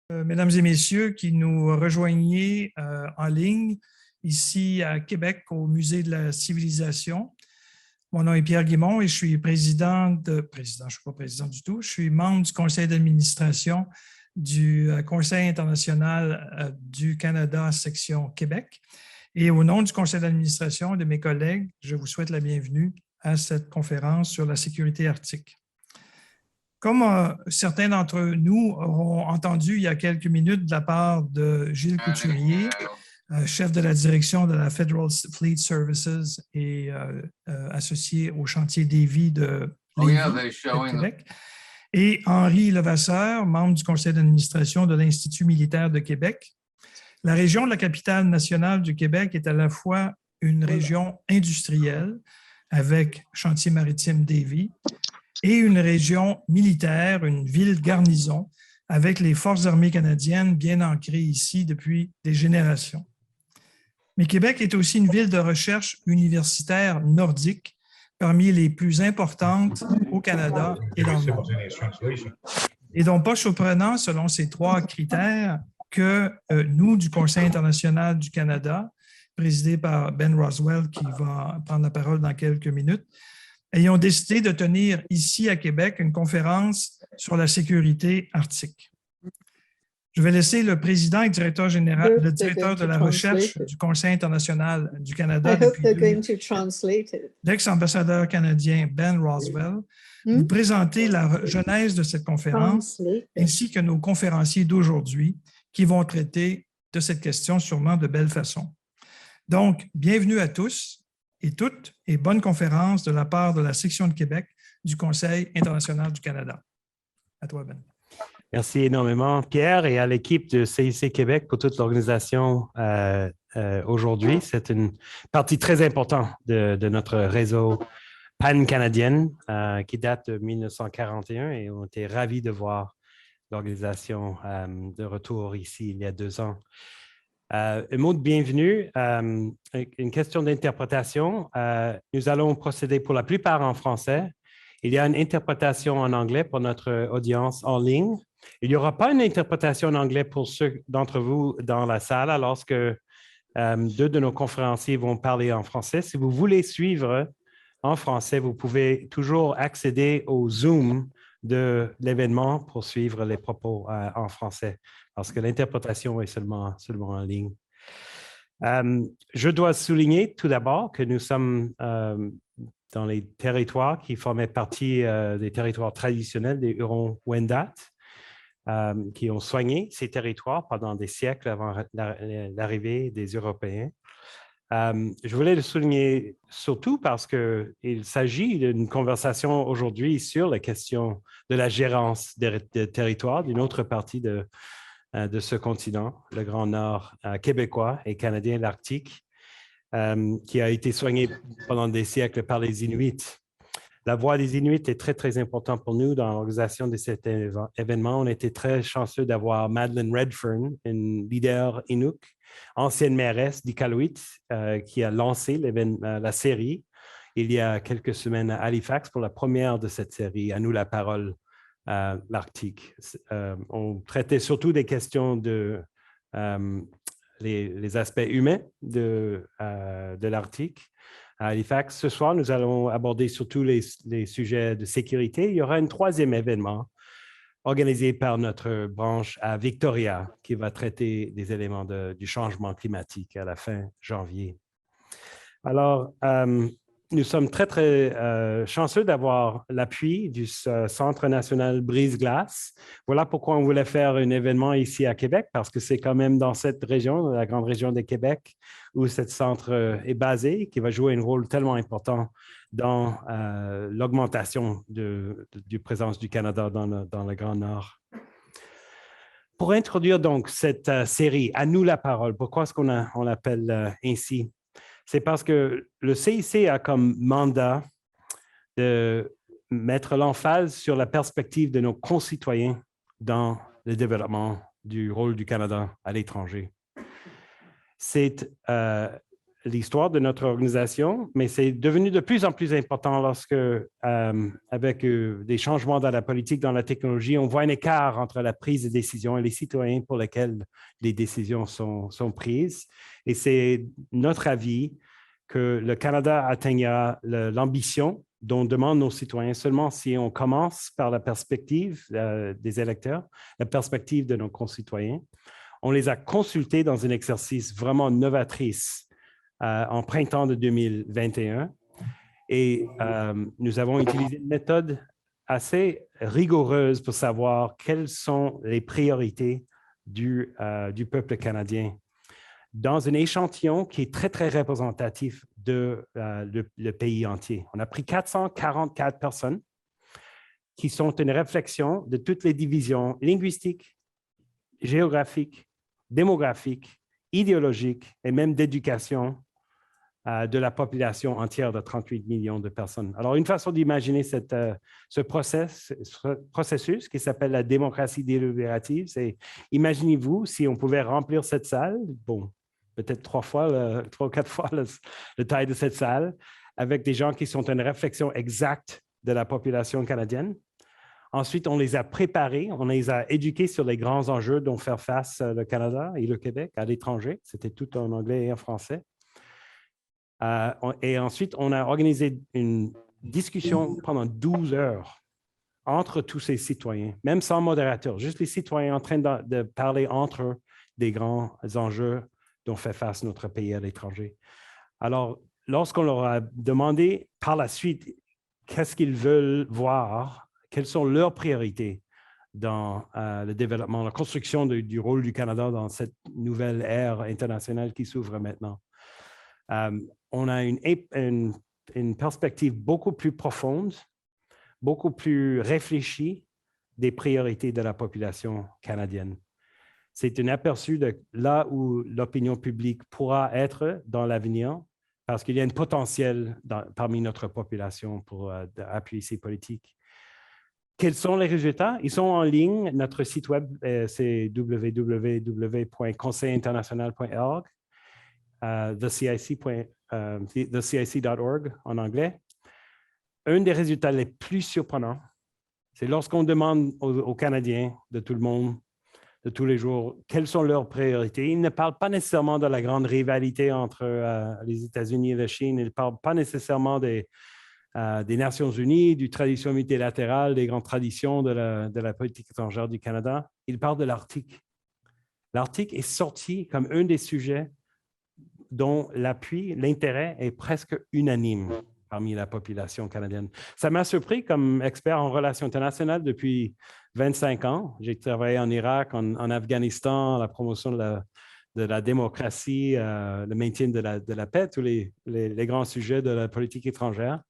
Mesdames et messieurs qui nous rejoignez en ligne ici à Québec au Musée de la Civilisation. Mon nom est Pierre Guimond et je suis je ne suis pas président du tout, je suis membre du conseil d'administration du Conseil international du Canada, section Québec. Et au nom du conseil d'administration et de mes collègues, je vous souhaite la bienvenue à cette conférence sur la sécurité arctique. Comme certains d'entre nous auront entendu il y a quelques minutes de la part de Gilles Couturier, chef de la direction de la Federal Fleet Services et associé au chantier Davie de Lévis, Québec, et Henri Levasseur, membre du conseil d'administration de l'Institut militaire de Québec. La région de la capitale nationale du Québec est à la fois une région industrielle avec Chantier maritime Davie, et une région militaire, une ville garnison, avec les forces armées canadiennes bien ancrées ici depuis des générations. Mais Québec est aussi une ville de recherche universitaire nordique, parmi les plus importantes au Canada et dans le monde. Et donc, pas surprenant, selon ces trois critères, que nous, du Conseil international du Canada, présidé par Ben Roswell, qui va prendre la parole dans quelques minutes, ayons décidé de tenir ici à Québec une conférence sur la sécurité arctique. Je vais laisser le président et directeur général, le directeur de la recherche du Conseil international du Canada depuis 2000, l'ex-ambassadeur canadien Ben Roswell, vous présenter la genèse de cette conférence ainsi que nos conférenciers d'aujourd'hui qui vont traiter de cette question sûrement de belle façon. Donc, bienvenue à tous et toutes, et bonne conférence de la part de la section de Québec du Conseil international du Canada. À toi, Ben. Merci énormément, Pierre, et à l'équipe de CIC Québec pour toute l'organisation aujourd'hui. C'est une partie très importante de notre réseau pan-canadien qui date de 1941 et on était ravis de voir l'organisation de retour ici il y a 2 ans. Un mot de bienvenue, une question d'interprétation. Nous allons procéder pour la plupart en français. Il y a une interprétation en anglais pour notre audience en ligne. Il n'y aura pas une interprétation en anglais pour ceux d'entre vous dans la salle, alors que 2 de nos conférenciers vont parler en français. Si vous voulez suivre en français, vous pouvez toujours accéder au Zoom de l'événement pour suivre les propos en français, parce que l'interprétation est seulement en ligne. Je dois souligner tout d'abord que nous sommes dans les territoires qui formaient partie des territoires traditionnels des Hurons-Wendat, qui ont soigné ces territoires pendant des siècles avant l'arrivée des Européens. Je voulais le souligner surtout parce qu'il s'agit d'une conversation aujourd'hui sur la question de la gérance des territoires d'une autre partie de ce continent, le Grand Nord québécois et canadien, l'Arctique, qui a été soigné pendant des siècles par les Inuits. La voix des Inuits est très, très importante pour nous dans l'organisation de cet événement. On était très chanceux d'avoir Madeleine Redfern, une leader Inuk, ancienne mairesse d'Iqaluit, qui a lancé la série il y a quelques semaines à Halifax pour la première de cette série, À nous la parole, l'Arctique. On traitait surtout des questions de les aspects humains de l'Arctique. À Halifax, ce soir, nous allons aborder surtout les sujets de sécurité. Il y aura un 3e événement organisé par notre branche à Victoria qui va traiter des éléments du changement climatique à la fin janvier. Alors, nous sommes très, très chanceux d'avoir l'appui du Centre national Brise-Glace. Voilà pourquoi on voulait faire un événement ici à Québec, parce que c'est quand même dans cette région, la grande région de Québec, où ce centre est basé, qui va jouer un rôle tellement important dans l'augmentation du présence du Canada dans le Grand Nord. Pour introduire donc cette série, À nous la parole, pourquoi est-ce qu'on l'appelle ainsi? C'est parce que le CIC a comme mandat de mettre l'emphase sur la perspective de nos concitoyens dans le développement du rôle du Canada à l'étranger. C'est l'histoire de notre organisation, mais c'est devenu de plus en plus important lorsque, avec des changements dans la politique, dans la technologie, on voit un écart entre la prise de décision et les citoyens pour lesquels les décisions sont prises. Et c'est notre avis que le Canada atteignera l'ambition dont demandent nos citoyens seulement si on commence par la perspective des électeurs, la perspective de nos concitoyens. On les a consultés dans un exercice vraiment novatrice en printemps de 2021 et nous avons utilisé une méthode assez rigoureuse pour savoir quelles sont les priorités du peuple canadien dans un échantillon qui est très, très représentatif de le pays entier. On a pris 444 personnes qui sont une réflexion de toutes les divisions linguistiques, géographiques, démographiques, idéologiques et même d'éducation de la population entière de 38 millions de personnes. Alors, une façon d'imaginer ce processus qui s'appelle la démocratie délibérative, c'est, imaginez-vous si on pouvait remplir cette salle, bon, peut-être 3 ou 4 fois la taille de cette salle, avec des gens qui sont une réflexion exacte de la population canadienne. Ensuite, on les a préparés, on les a éduqués sur les grands enjeux dont faire face le Canada et le Québec à l'étranger. C'était tout en anglais et en français. Et ensuite, on a organisé une discussion pendant 12 heures entre tous ces citoyens, même sans modérateur, juste les citoyens en train de parler entre eux des grands enjeux dont fait face notre pays à l'étranger. Alors, lorsqu'on leur a demandé par la suite qu'est-ce qu'ils veulent voir, quelles sont leurs priorités dans le développement, la construction du rôle du Canada dans cette nouvelle ère internationale qui s'ouvre maintenant, on a une perspective beaucoup plus profonde, beaucoup plus réfléchie des priorités de la population canadienne. C'est un aperçu de là où l'opinion publique pourra être dans l'avenir, parce qu'il y a un potentiel parmi notre population pour appuyer ces politiques. Quels sont les résultats? Ils sont en ligne. Notre site web, c'est www.conseilinternational.org, thecic.org en anglais. Un des résultats les plus surprenants, c'est lorsqu'on demande aux Canadiens de tout le monde, de tous les jours, quelles sont leurs priorités. Ils ne parlent pas nécessairement de la grande rivalité entre les États-Unis et la Chine. Ils ne parlent pas nécessairement des Nations unies, du tradition multilatérale, des grandes traditions de la politique étrangère du Canada. Ils parlent de l'Arctique. L'Arctique est sorti comme un des sujets dont l'appui, l'intérêt est presque unanime parmi la population canadienne. Ça m'a surpris comme expert en relations internationales depuis 25 ans. J'ai travaillé en Irak, en Afghanistan, la promotion de la démocratie, le maintien de la paix, tous les grands sujets de la politique étrangère.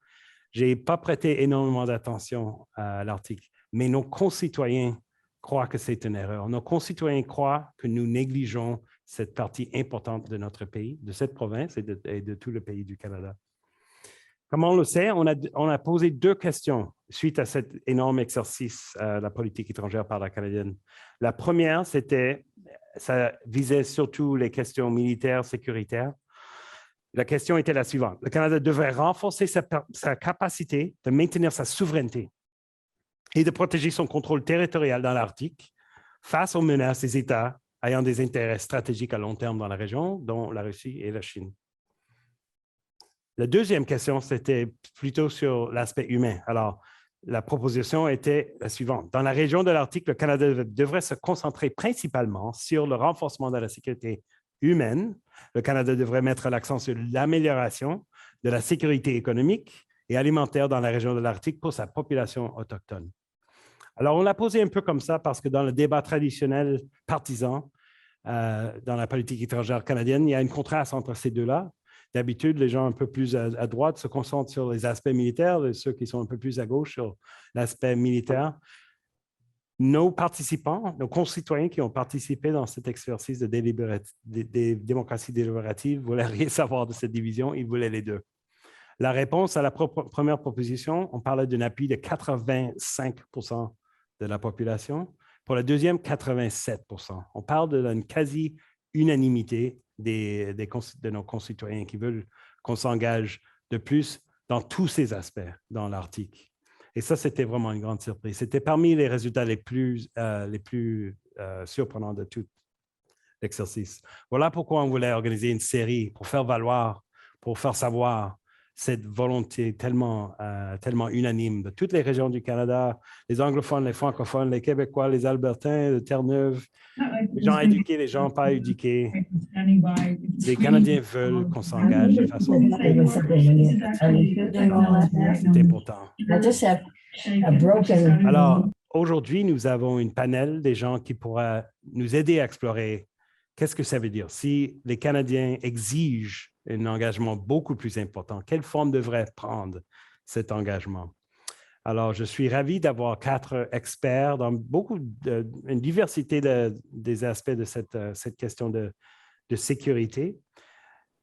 Je n'ai pas prêté énormément d'attention à l'Arctique, mais nos concitoyens croient que c'est une erreur. Nos concitoyens croient que nous négligeons cette partie importante de notre pays, de cette province et de tout le pays du Canada. Comme on le sait, on a posé 2 questions suite à cet énorme exercice de la politique étrangère par la Canadienne. La première, ça visait surtout les questions militaires, sécuritaires. La question était la suivante. Le Canada devrait renforcer sa capacité de maintenir sa souveraineté et de protéger son contrôle territorial dans l'Arctique face aux menaces des États ayant des intérêts stratégiques à long terme dans la région, dont la Russie et la Chine. La deuxième question, c'était plutôt sur l'aspect humain. Alors, la proposition était la suivante. Dans la région de l'Arctique, le Canada devrait se concentrer principalement sur le renforcement de la sécurité humaine. Le Canada devrait mettre l'accent sur l'amélioration de la sécurité économique et alimentaire dans la région de l'Arctique pour sa population autochtone. Alors, on l'a posé un peu comme ça parce que dans le débat traditionnel partisan, dans la politique étrangère canadienne, il y a un contraste entre ces deux-là. D'habitude, les gens un peu plus à droite se concentrent sur les aspects militaires, et ceux qui sont un peu plus à gauche sur l'aspect militaire. Nos participants, nos concitoyens qui ont participé dans cet exercice de démocratie délibérative ne voulaient rien savoir de cette division, ils voulaient les deux. La réponse à la première proposition, on parlait d'un appui de 85% de la population. Pour la deuxième, 87%. On parle d'une quasi-unanimité de nos concitoyens qui veulent qu'on s'engage de plus dans tous ces aspects dans l'Arctique. Et ça, c'était vraiment une grande surprise. C'était parmi les résultats les plus surprenants de tout l'exercice. Voilà pourquoi on voulait organiser une série pour faire valoir, pour faire savoir cette volonté tellement unanime de toutes les régions du Canada, les anglophones, les francophones, les Québécois, les Albertains de Terre-Neuve, les gens éduqués, les gens pas éduqués. Les Canadiens veulent qu'on s'engage de façon. C'est important. Alors, aujourd'hui, nous avons une panel des gens qui pourraient nous aider à explorer qu'est-ce que ça veut dire. Si les Canadiens exigent un engagement beaucoup plus important, quelle forme devrait prendre cet engagement? Alors, je suis ravi d'avoir 4 experts dans une diversité des aspects de cette question de sécurité.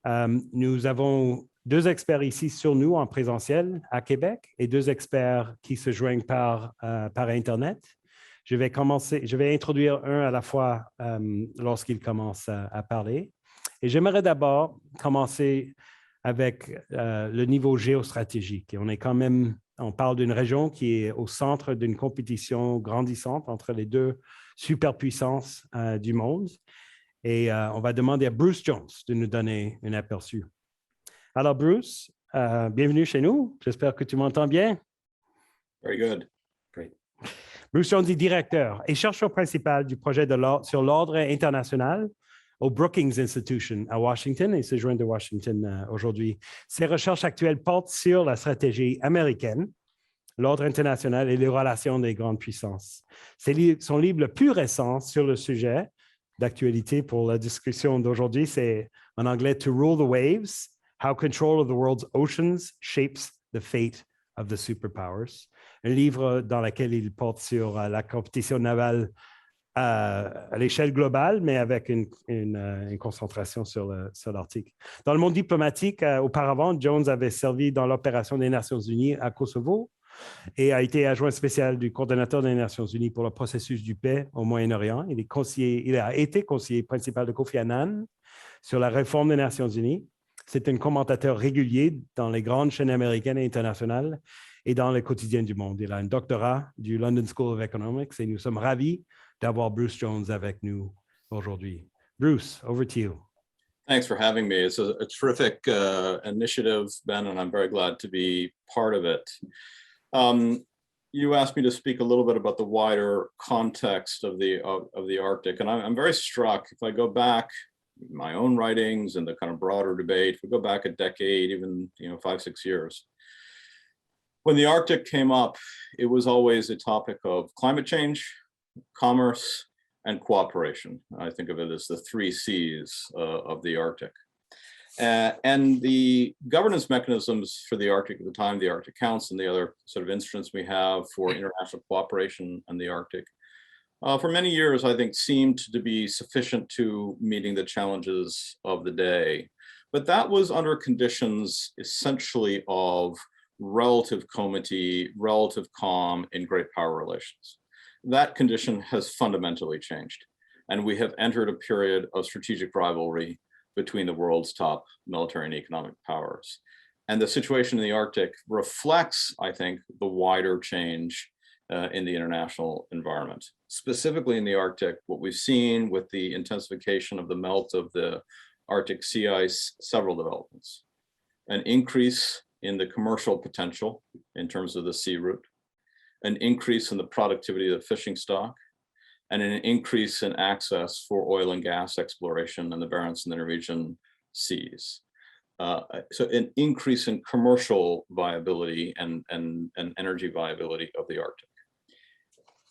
Nous avons 2 experts ici sur nous en présentiel à Québec et 2 experts qui se joignent par Internet. Je vais introduire un à la fois lorsqu'il commence à parler. Et j'aimerais d'abord commencer avec le niveau géostratégique. Et on parle d'une région qui est au centre d'une compétition grandissante entre les 2 superpuissances du monde. Et on va demander à Bruce Jones de nous donner un aperçu. Alors, Bruce, bienvenue chez nous. J'espère que tu m'entends bien. Very good. Great. Bruce Jones est directeur et chercheur principal du projet sur l'ordre international au Brookings Institution à Washington et se joint de Washington aujourd'hui. Ses recherches actuelles portent sur la stratégie américaine, l'ordre international et les relations des grandes puissances. Son livre le plus récent sur le sujet d'actualité pour la discussion d'aujourd'hui, c'est en anglais « To Rule the Waves, How Control of the World's Oceans Shapes the Fate of the Superpowers », un livre dans lequel il porte sur la compétition navale à l'échelle globale, mais avec une concentration sur l'Arctique. Dans le monde diplomatique, auparavant, Jones avait servi dans l'opération des Nations unies à Kosovo et a été adjoint spécial du coordonnateur des Nations unies pour le processus du paix au Moyen-Orient. Il a été conseiller principal de Kofi Annan sur la réforme des Nations unies. C'est un commentateur régulier dans les grandes chaînes américaines et internationales et dans les quotidiens du monde. Il a un doctorat du London School of Economics et nous sommes ravis d'avoir Bruce Jones avec nous aujourd'hui. Bruce, over to you. Thanks for having me. It's a terrific initiative, Ben, and I'm very glad to be part of it. You asked me to speak a little bit about the wider context of the Arctic, and I'm very struck. If I go back my own writings and the kind of broader debate, if we go back a decade, even 5-6 years, when the Arctic came up, it was always a topic of climate change, commerce, and cooperation. I think of it as the 3 C's of the Arctic. And the governance mechanisms for the Arctic at the time, the Arctic Council and the other sort of instruments we have for international cooperation in the Arctic, for many years, I think, seemed to be sufficient to meeting the challenges of the day. But that was under conditions essentially of relative comity, relative calm in great power relations. That condition has fundamentally changed. And we have entered a period of strategic rivalry between the world's top military and economic powers. And the situation in the Arctic reflects, I think, the wider change in the international environment. Specifically in the Arctic, what we've seen with the intensification of the melt of the Arctic sea ice, several developments. An increase in the commercial potential in terms of the sea route, an increase in the productivity of the fishing stock, and an increase in access for oil and gas exploration in the Barents and the Norwegian seas. So an increase in commercial viability and energy viability of the Arctic.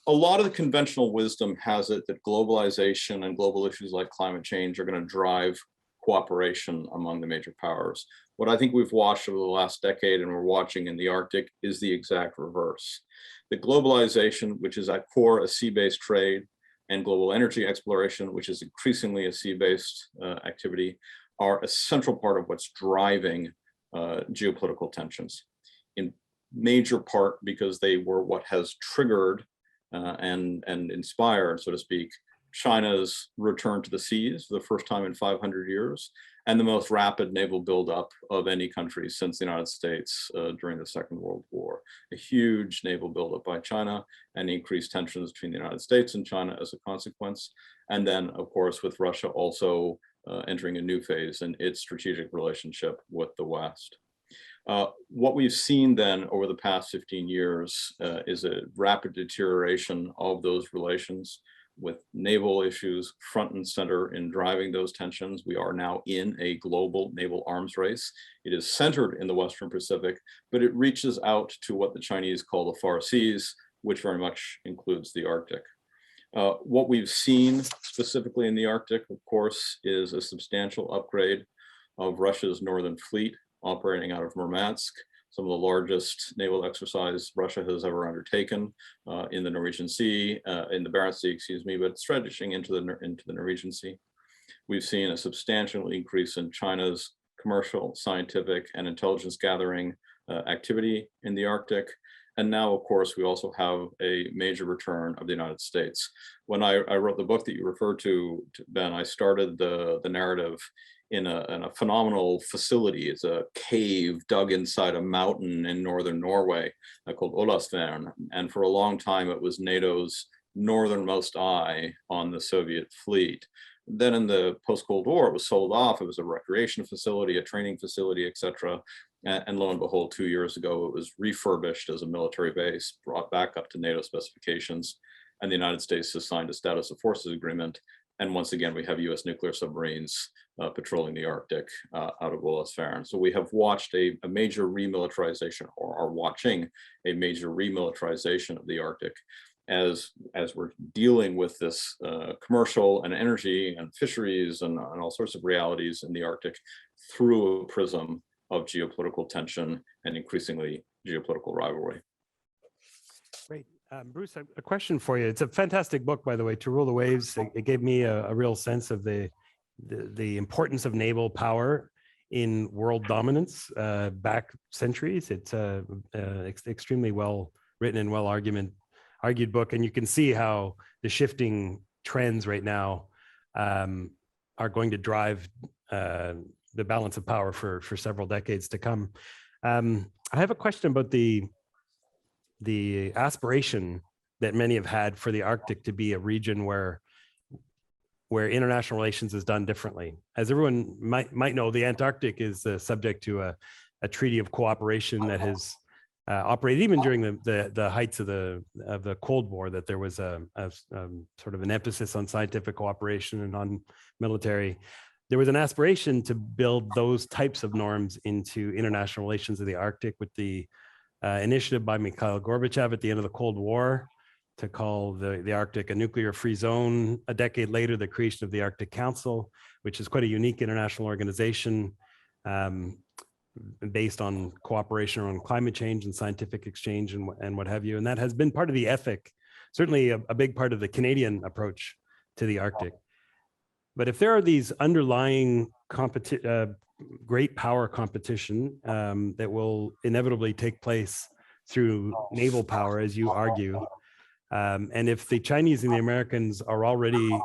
A lot of the conventional wisdom has it that globalization and global issues like climate change are going to drive cooperation among the major powers. What I think we've watched over the last decade and we're watching in the Arctic is the exact reverse. The globalization, which is at core a sea-based trade, and global energy exploration, which is increasingly a sea-based activity, are a central part of what's driving geopolitical tensions, in major part because they were what has triggered and inspired, so to speak, China's return to the seas for the first time in 500 years, and the most rapid naval buildup of any country since the United States during the Second World War. A huge naval buildup by China and increased tensions between the United States and China as a consequence. And then, of course, with Russia also entering a new phase in its strategic relationship with the West. What we've seen then over the past 15 years is a rapid deterioration of those relations, with naval issues front and center in driving those tensions. We are now in a global naval arms race. It is centered in the Western Pacific, but it reaches out to what the Chinese call the far seas, which very much includes the Arctic. What we've seen specifically in the Arctic, of course, is a substantial upgrade of Russia's Northern Fleet operating out of Murmansk, some of the largest naval exercise Russia has ever undertaken in the Norwegian Sea, in the Barents Sea, excuse me, but stretching into the Norwegian Sea. We've seen a substantial increase in China's commercial, scientific, and intelligence gathering activity in the Arctic. And now, of course, we also have a major return of the United States. When I wrote the book that you referred to, Ben, I started the narrative in a phenomenal facility. It's a cave dug inside a mountain in northern Norway called Olavsvern. And for a long time, it was NATO's northernmost eye on the Soviet fleet. Then in the post-Cold War, it was sold off. It was a recreation facility, a training facility, et cetera. And lo and behold, 2 years ago, it was refurbished as a military base, brought back up to NATO specifications. And the United States has signed a status of forces agreement. And once again, we have US nuclear submarines patrolling the Arctic out of Olavsvern. So we have watched a major remilitarization, or are watching a major remilitarization of the Arctic as we're dealing with this commercial and energy and fisheries and all sorts of realities in the Arctic through a prism of geopolitical tension and increasingly geopolitical rivalry. Great. Bruce, a question for you. It's a fantastic book, by the way, To Rule the Waves. It gave me a real sense of the importance of naval power in world dominance back centuries. It's extremely well written and well argued book. And you can see how the shifting trends right now are going to drive the balance of power for several decades to come. I have a question about the aspiration that many have had for the Arctic to be a region where international relations is done differently. As everyone might know, the Antarctic is subject to a treaty of cooperation that has operated even during the heights of the Cold War, that there was a sort of an emphasis on scientific cooperation and on military. There was an aspiration to build those types of norms into international relations of the Arctic with the initiative by Mikhail Gorbachev at the end of the Cold War to call the Arctic a nuclear-free zone. A decade later, the creation of the Arctic Council, which is quite a unique international organization based on cooperation around climate change and scientific exchange and what have you. And that has been part of the ethic, certainly a big part of the Canadian approach to the Arctic. But if there are these underlying great power competition that will inevitably take place through naval power, as you argue, and if the Chinese and the Americans are already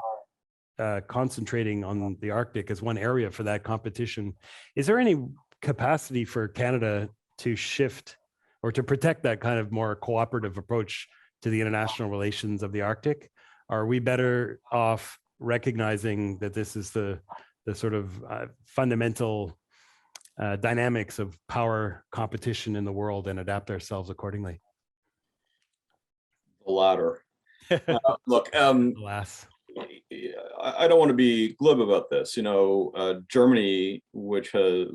concentrating on the Arctic as one area for that competition, is there any capacity for Canada to shift or to protect that kind of more cooperative approach to the international relations of the Arctic? Are we better off recognizing that this is the sort of fundamental dynamics of power competition in the world and adapt ourselves accordingly? The latter. Look, Alas. I don't want to be glib about this. You know, Germany, which has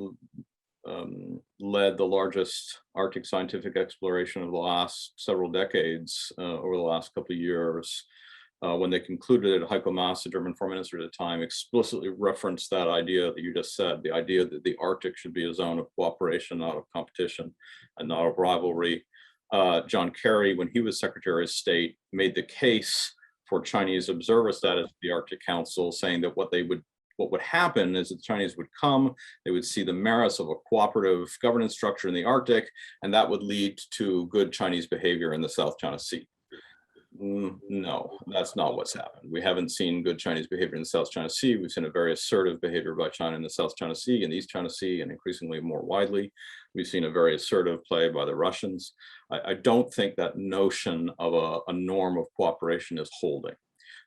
led the largest Arctic scientific exploration of the last several decades, over the last couple of years, when they concluded it, Heiko Maas, the German foreign minister at the time, explicitly referenced that idea that you just said, the idea that the Arctic should be a zone of cooperation, not of competition, and not of rivalry. John Kerry, when he was Secretary of State, made the case for Chinese observer status at the Arctic Council, saying that what would happen is that the Chinese would come, they would see the merits of a cooperative governance structure in the Arctic, and that would lead to good Chinese behavior in the South China Sea. No, that's not what's happened. We haven't seen good Chinese behavior in the South China Sea. We've seen a very assertive behavior by China in the South China Sea and East China Sea, and increasingly more widely. We've seen a very assertive play by the Russians. I don't think that notion of a norm of cooperation is holding.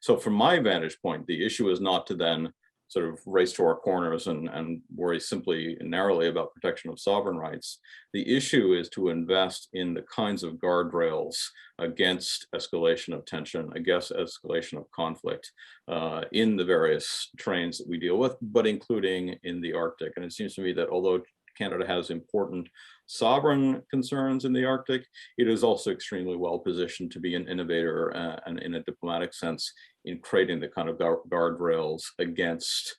So from my vantage point, the issue is not to then sort of race to our corners and worry simply narrowly about protection of sovereign rights. The issue is to invest in the kinds of guardrails against escalation of tension, against escalation of conflict in the various terrains that we deal with, but including in the Arctic. And it seems to me that although Canada has important sovereign concerns in the Arctic, it is also extremely well positioned to be an innovator and in a diplomatic sense in creating the kind of guardrails against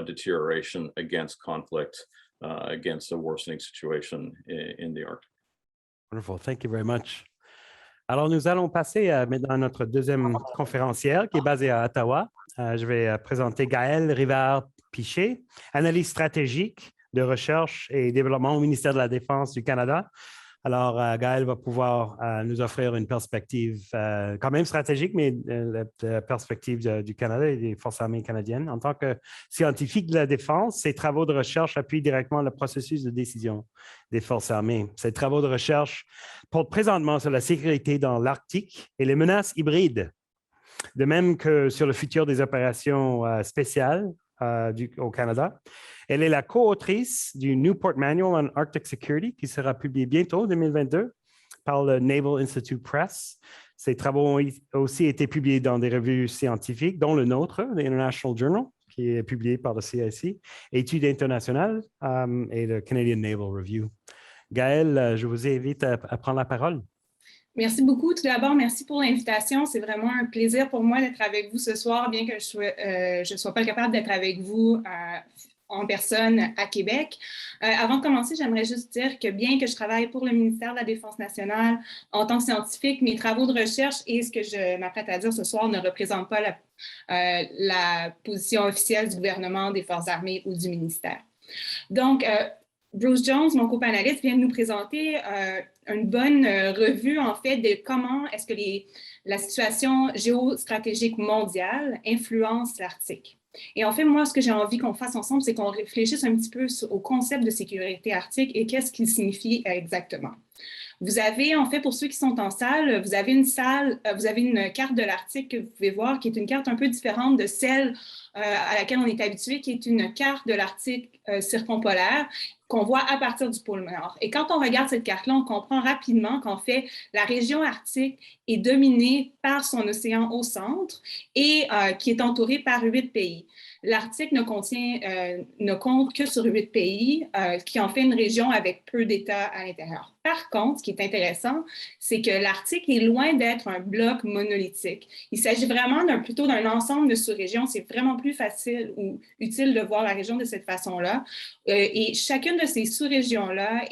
deterioration, against conflict, against a worsening situation in the Arctic. Wonderful. Thank you very much. Alors, nous allons passer maintenant à notre deuxième conférencière qui est basée à Ottawa. Je vais présenter Gaëlle Rivard-Piché, analyste stratégique de recherche et développement au ministère de la Défense du Canada. Alors, Gaëlle va pouvoir nous offrir une perspective quand même stratégique, mais la perspective du Canada et des Forces armées canadiennes. En tant que scientifique de la défense, ses travaux de recherche appuient directement le processus de décision des Forces armées. Ces travaux de recherche portent présentement sur la sécurité dans l'Arctique et les menaces hybrides, de même que sur le futur des opérations spéciales au Canada. Elle est la co-autrice du Newport Manual on Arctic Security qui sera publié bientôt en 2022 par le Naval Institute Press. Ses travaux ont aussi été publiés dans des revues scientifiques, dont le nôtre, l'International Journal, qui est publié par le CIC, Études internationales et le Canadian Naval Review. Gaëlle, je vous invite à prendre la parole. Merci beaucoup. Tout d'abord, merci pour l'invitation. C'est vraiment un plaisir pour moi d'être avec vous ce soir, bien que je ne sois pas capable d'être avec vous en personne à Québec. Avant de commencer, j'aimerais juste dire que bien que je travaille pour le ministère de la Défense nationale en tant que scientifique, mes travaux de recherche et ce que je m'apprête à dire ce soir ne représentent pas la position officielle du gouvernement, des Forces armées ou du ministère. Donc, Bruce Jones, mon co-panéliste, vient de nous présenter une bonne revue, en fait, de comment est-ce que la situation géostratégique mondiale influence l'Arctique. Et en fait, moi, ce que j'ai envie qu'on fasse ensemble, c'est qu'on réfléchisse un petit peu au concept de sécurité arctique et qu'est-ce qu'il signifie exactement. Vous avez, en fait, pour ceux qui sont en salle, vous avez une carte de l'Arctique que vous pouvez voir, qui est une carte un peu différente de celle à laquelle on est habitué, qui est une carte de l'Arctique circumpolaire qu'on voit à partir du pôle Nord. Et quand on regarde cette carte-là, on comprend rapidement qu'en fait, la région arctique est dominée par son océan au centre et qui est entourée par 8 pays. L'Arctique ne compte que sur 8 pays, qui en fait une région avec peu d'États à l'intérieur. Par contre, ce qui est intéressant, c'est que l'Arctique est loin d'être un bloc monolithique. Il s'agit vraiment plutôt d'un ensemble de sous-régions. C'est vraiment plus facile ou utile de voir la région de cette façon-là. Et chacune de ces sous-régions-là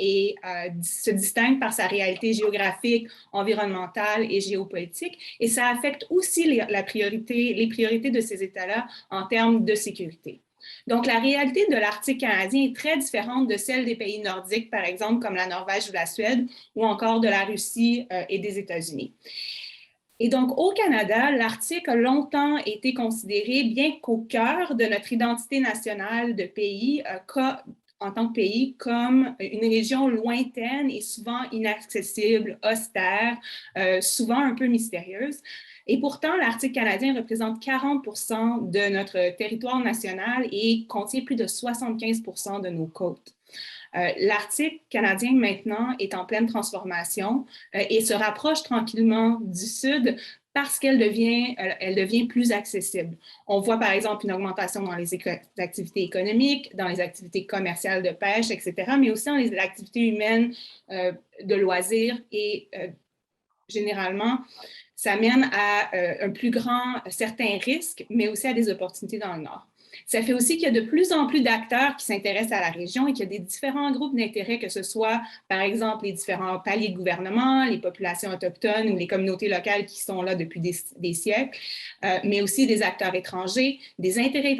se distingue par sa réalité géographique, environnementale et géopolitique. Et ça affecte aussi les priorités de ces États-là en termes de sécurité. Donc, la réalité de l'Arctique canadien est très différente de celle des pays nordiques, par exemple, comme la Norvège ou la Suède, ou encore de la Russie et des États-Unis. Et donc, au Canada, l'Arctique a longtemps été considéré, bien qu'au cœur de notre identité nationale de pays, en tant que pays, comme une région lointaine et souvent inaccessible, austère, souvent un peu mystérieuse. Et pourtant, l'Arctique canadien représente 40% de notre territoire national et contient plus de 75% de nos côtes. L'Arctique canadien, maintenant, est en pleine transformation et se rapproche tranquillement du Sud parce qu'elle devient plus accessible. On voit, par exemple, une augmentation dans les activités économiques, dans les activités commerciales de pêche, etc., mais aussi dans les activités humaines de loisirs et généralement, ça mène à un plus grand certain risque, mais aussi à des opportunités dans le Nord. Ça fait aussi qu'il y a de plus en plus d'acteurs qui s'intéressent à la région et qu'il y a des différents groupes d'intérêt, que ce soit, par exemple, les différents paliers de gouvernement, les populations autochtones ou les communautés locales qui sont là depuis des siècles, mais aussi des acteurs étrangers, des intérêts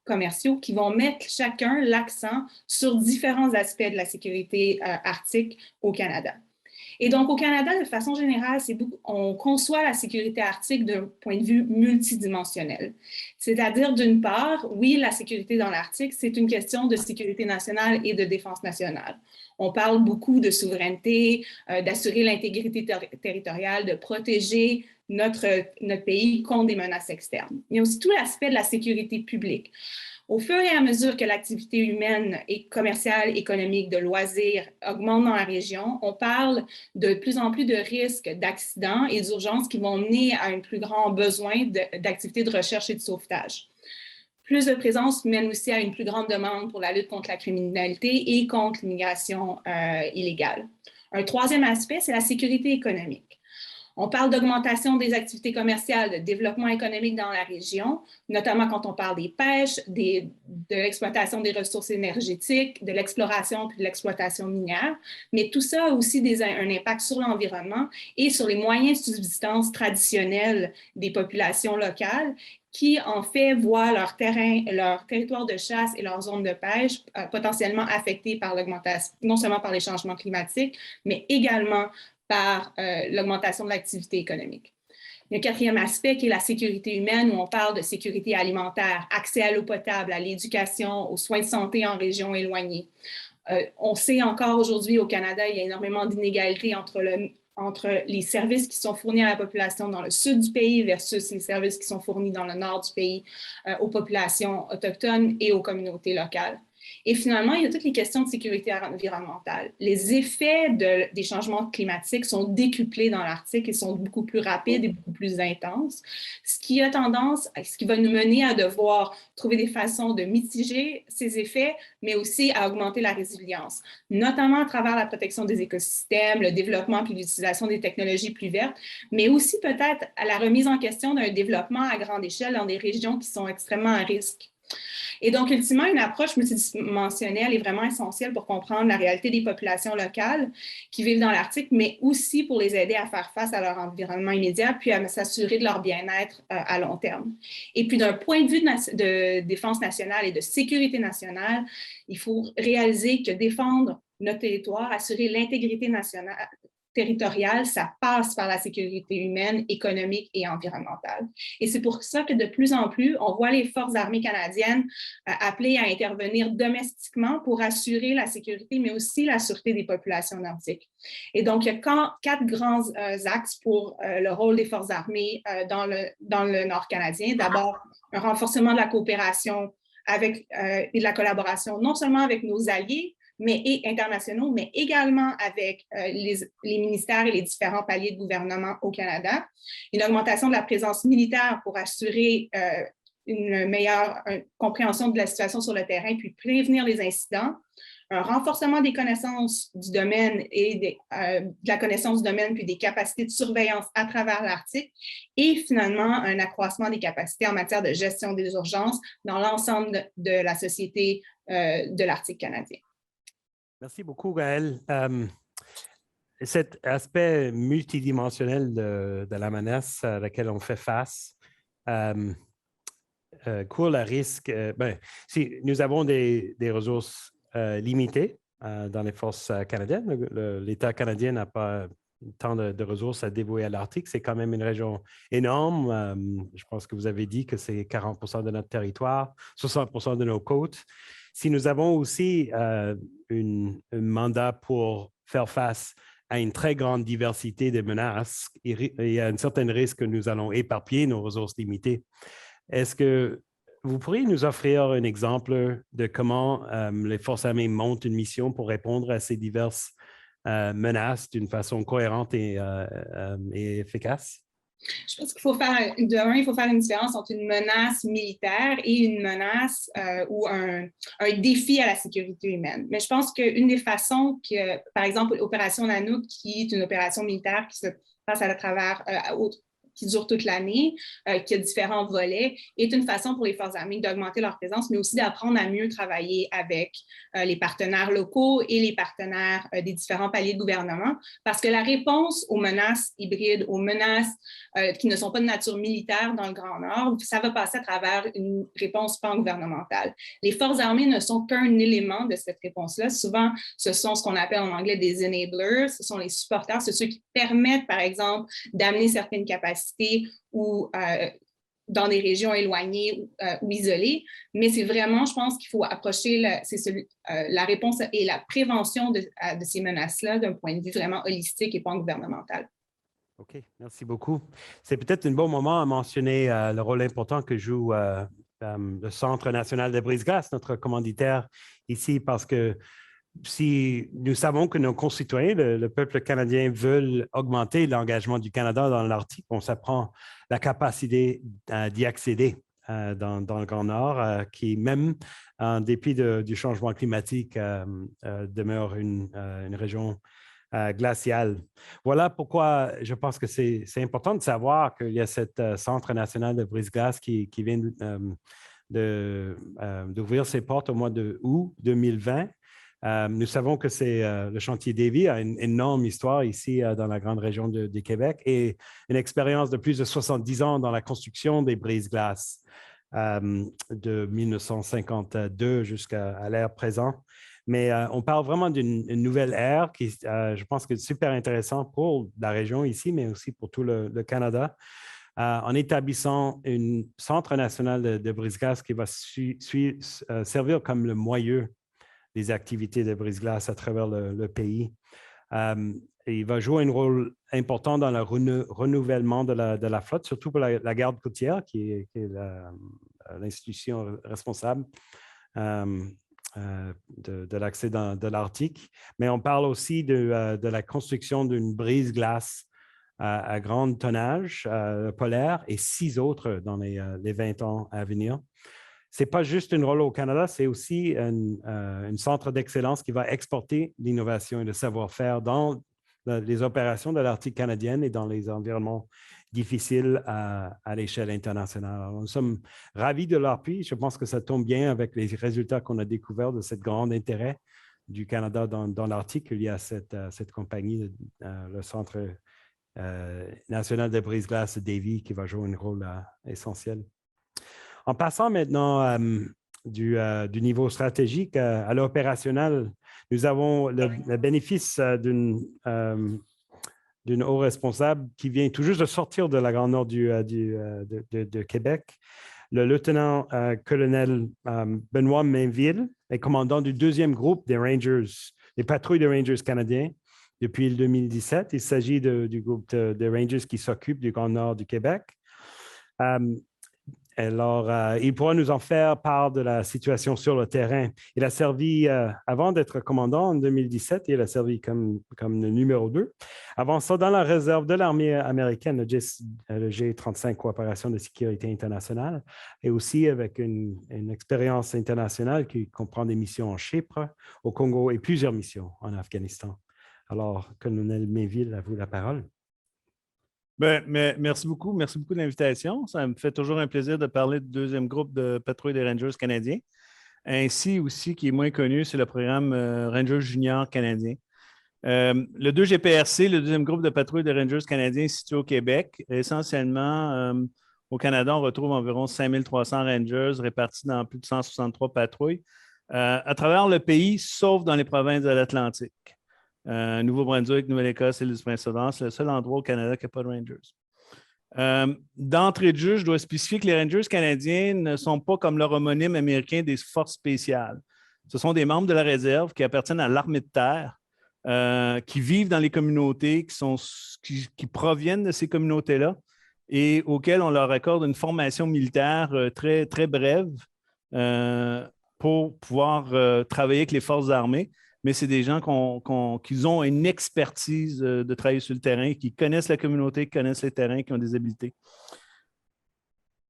commerciaux qui vont mettre chacun l'accent sur différents aspects de la sécurité arctique au Canada. Et donc, au Canada, de façon générale, on conçoit la sécurité arctique d'un point de vue multidimensionnel. C'est-à-dire, d'une part, oui, la sécurité dans l'Arctique, c'est une question de sécurité nationale et de défense nationale. On parle beaucoup de souveraineté, d'assurer l'intégrité territoriale, de protéger notre pays contre des menaces externes. Il y a aussi tout l'aspect de la sécurité publique. Au fur et à mesure que l'activité humaine et commerciale, économique, de loisirs augmente dans la région, on parle de plus en plus de risques d'accidents et d'urgences qui vont mener à un plus grand besoin d'activités de recherche et de sauvetage. Plus de présence mène aussi à une plus grande demande pour la lutte contre la criminalité et contre l'immigration illégale. Un troisième aspect, c'est la sécurité économique. On parle d'augmentation des activités commerciales, de développement économique dans la région, notamment quand on parle des pêches, de l'exploitation des ressources énergétiques, de l'exploration puis de l'exploitation minière. Mais tout ça a aussi un impact sur l'environnement et sur les moyens de subsistance traditionnels des populations locales qui, en fait, voient leur territoire de chasse et leur zone de pêche potentiellement affectés par l'augmentation, non seulement par les changements climatiques, mais également par l'augmentation de l'activité économique. Il y a un quatrième aspect qui est la sécurité humaine, où on parle de sécurité alimentaire, accès à l'eau potable, à l'éducation, aux soins de santé en régions éloignées. On sait encore aujourd'hui au Canada, il y a énormément d'inégalités entre les services qui sont fournis à la population dans le sud du pays versus les services qui sont fournis dans le nord du pays aux populations autochtones et aux communautés locales. Et finalement, il y a toutes les questions de sécurité environnementale. Les effets des changements climatiques sont décuplés dans l'Arctique et sont beaucoup plus rapides et beaucoup plus intenses, ce qui va nous mener à devoir trouver des façons de mitiger ces effets, mais aussi à augmenter la résilience, notamment à travers la protection des écosystèmes, le développement puis l'utilisation des technologies plus vertes, mais aussi peut-être à la remise en question d'un développement à grande échelle dans des régions qui sont extrêmement à risque. Et donc, ultimement, une approche multidimensionnelle est vraiment essentielle pour comprendre la réalité des populations locales qui vivent dans l'Arctique, mais aussi pour les aider à faire face à leur environnement immédiat, puis à s'assurer de leur bien-être à long terme. Et puis, d'un point de vue de défense nationale et de sécurité nationale, il faut réaliser que défendre notre territoire, assurer l'intégrité nationale, territoriale, ça passe par la sécurité humaine, économique et environnementale. Et c'est pour ça que de plus en plus, on voit les forces armées canadiennes appelées à intervenir domestiquement pour assurer la sécurité, mais aussi la sûreté des populations nordiques. Et donc, il y a 4 grands axes pour le rôle des forces armées dans le Nord canadien. D'abord, un renforcement de la coopération et de la collaboration, non seulement avec nos alliés, internationaux, mais également avec les ministères et les différents paliers de gouvernement au Canada. Une augmentation de la présence militaire pour assurer une meilleure compréhension de la situation sur le terrain, puis prévenir les incidents. Un renforcement des connaissances du domaine et de la connaissance du domaine, puis des capacités de surveillance à travers l'Arctique. Et finalement, un accroissement des capacités en matière de gestion des urgences dans l'ensemble de la société de l'Arctique canadien. Merci beaucoup, Gaëlle. Cet aspect multidimensionnel de la menace à laquelle on fait face court le risque. Si nous avons des ressources limitées dans les forces canadiennes, l'État canadien n'a pas tant de ressources à dévouer à l'Arctique. C'est quand même une région énorme. Je pense que vous avez dit que c'est 40% de notre territoire, 60% de nos côtes. Si nous avons aussi un mandat pour faire face à une très grande diversité de menaces, il y a un certain risque que nous allons éparpiller nos ressources limitées. Est-ce que vous pourriez nous offrir un exemple de comment les forces armées montent une mission pour répondre à ces diverses menaces d'une façon cohérente et efficace? Je pense qu'il faut faire une différence entre une menace militaire et une menace ou un défi à la sécurité humaine. Mais je pense qu'une des façons par exemple, l'opération Nanook, qui est une opération militaire qui se passe à travers qui dure toute l'année, qui a différents volets, est une façon pour les forces armées d'augmenter leur présence, mais aussi d'apprendre à mieux travailler avec les partenaires locaux et les partenaires des différents paliers de gouvernement, parce que la réponse aux menaces hybrides, aux menaces qui ne sont pas de nature militaire dans le Grand Nord, ça va passer à travers une réponse pan-gouvernementale. Les forces armées ne sont qu'un élément de cette réponse-là. Souvent, ce sont ce qu'on appelle en anglais des enablers, ce sont les supporters, c'est ceux qui permettent, par exemple, d'amener certaines capacités ou dans des régions éloignées ou isolées, mais c'est vraiment, je pense qu'il faut approcher la réponse et la prévention de ces menaces-là d'un point de vue vraiment holistique et pas gouvernemental. OK, merci beaucoup. C'est peut-être un bon moment à mentionner le rôle important que joue le Centre national de brise-glace, notre commanditaire ici, parce que si nous savons que nos concitoyens, le peuple canadien, veulent augmenter l'engagement du Canada dans l'Arctique, on s'apprend la capacité d'y accéder dans le Grand Nord, qui même, en dépit du changement climatique, demeure une région glaciale. Voilà pourquoi je pense que c'est important de savoir qu'il y a ce Centre national de brise-glace qui vient d'ouvrir ses portes au mois d'août 2020. Nous savons que le chantier Davy a une énorme histoire ici dans la grande région du Québec et une expérience de plus de 70 ans dans la construction des brise-glaces de 1952 jusqu'à l'ère présente. Mais on parle vraiment d'une nouvelle ère qui, je pense, que c'est super intéressant pour la région ici, mais aussi pour tout le Canada, en établissant un centre national de brise-glace qui va servir comme le moyeu des activités de brise-glace à travers le pays. Il va jouer un rôle important dans le renouvellement de la flotte, surtout pour la garde côtière, qui est l'institution responsable de l'accès de l'Arctique. Mais on parle aussi de la construction d'une brise-glace à grand tonnage polaire et 6 autres dans les 20 ans à venir. Ce n'est pas juste un rôle au Canada, c'est aussi un centre d'excellence qui va exporter l'innovation et le savoir-faire dans les opérations de l'Arctique canadienne et dans les environnements difficiles à l'échelle internationale. Alors, nous sommes ravis de leur appui. Je pense que ça tombe bien avec les résultats qu'on a découverts de ce grand intérêt du Canada dans l'Arctique. Il y a cette compagnie, le Centre national de brise-glace Davy, qui va jouer un rôle essentiel. En passant maintenant du niveau stratégique à l'opérationnel, nous avons le bénéfice d'une haut responsable qui vient tout juste de sortir de la Grande Nord de Québec. Le lieutenant-colonel Benoît Mainville est commandant du 2e groupe des Rangers, des patrouilles de Rangers canadiens depuis le 2017. Il s'agit du groupe de Rangers qui s'occupe du Grand Nord du Québec. Alors, il pourra nous en faire part de la situation sur le terrain. Il a servi, avant d'être commandant en 2017, il a servi comme le numéro 2. Avant ça, dans la réserve de l'armée américaine, le G-35 Coopération de sécurité internationale, et aussi avec une expérience internationale qui comprend des missions en Chypre, au Congo et plusieurs missions en Afghanistan. Alors, colonel Mainville, à vous la parole. Mais merci beaucoup de l'invitation. Ça me fait toujours un plaisir de parler du 2e groupe de patrouille des Rangers canadiens. Ainsi aussi, qui est moins connu, c'est le programme Rangers Junior canadien. Le 2GPRC, le 2e groupe de patrouille des Rangers canadiens situé au Québec. Essentiellement, au Canada, on retrouve environ 5300 Rangers répartis dans plus de 163 patrouilles à travers le pays, sauf dans les provinces de l'Atlantique. Nouveau-Brunswick, Nouvelle-Écosse et l'Île-du-Prince-Édouard, c'est le seul endroit au Canada qui n'a pas de Rangers. D'entrée de jeu, je dois spécifier que les Rangers canadiens ne sont pas comme leur homonyme américain des forces spéciales. Ce sont des membres de la réserve qui appartiennent à l'armée de terre, qui vivent dans les communautés, qui proviennent de ces communautés-là et auxquelles on leur accorde une formation militaire très, très brève pour pouvoir travailler avec les forces armées. Mais c'est des gens qui ont une expertise de travailler sur le terrain, qui connaissent la communauté, qui connaissent les terrains, qui ont des habiletés.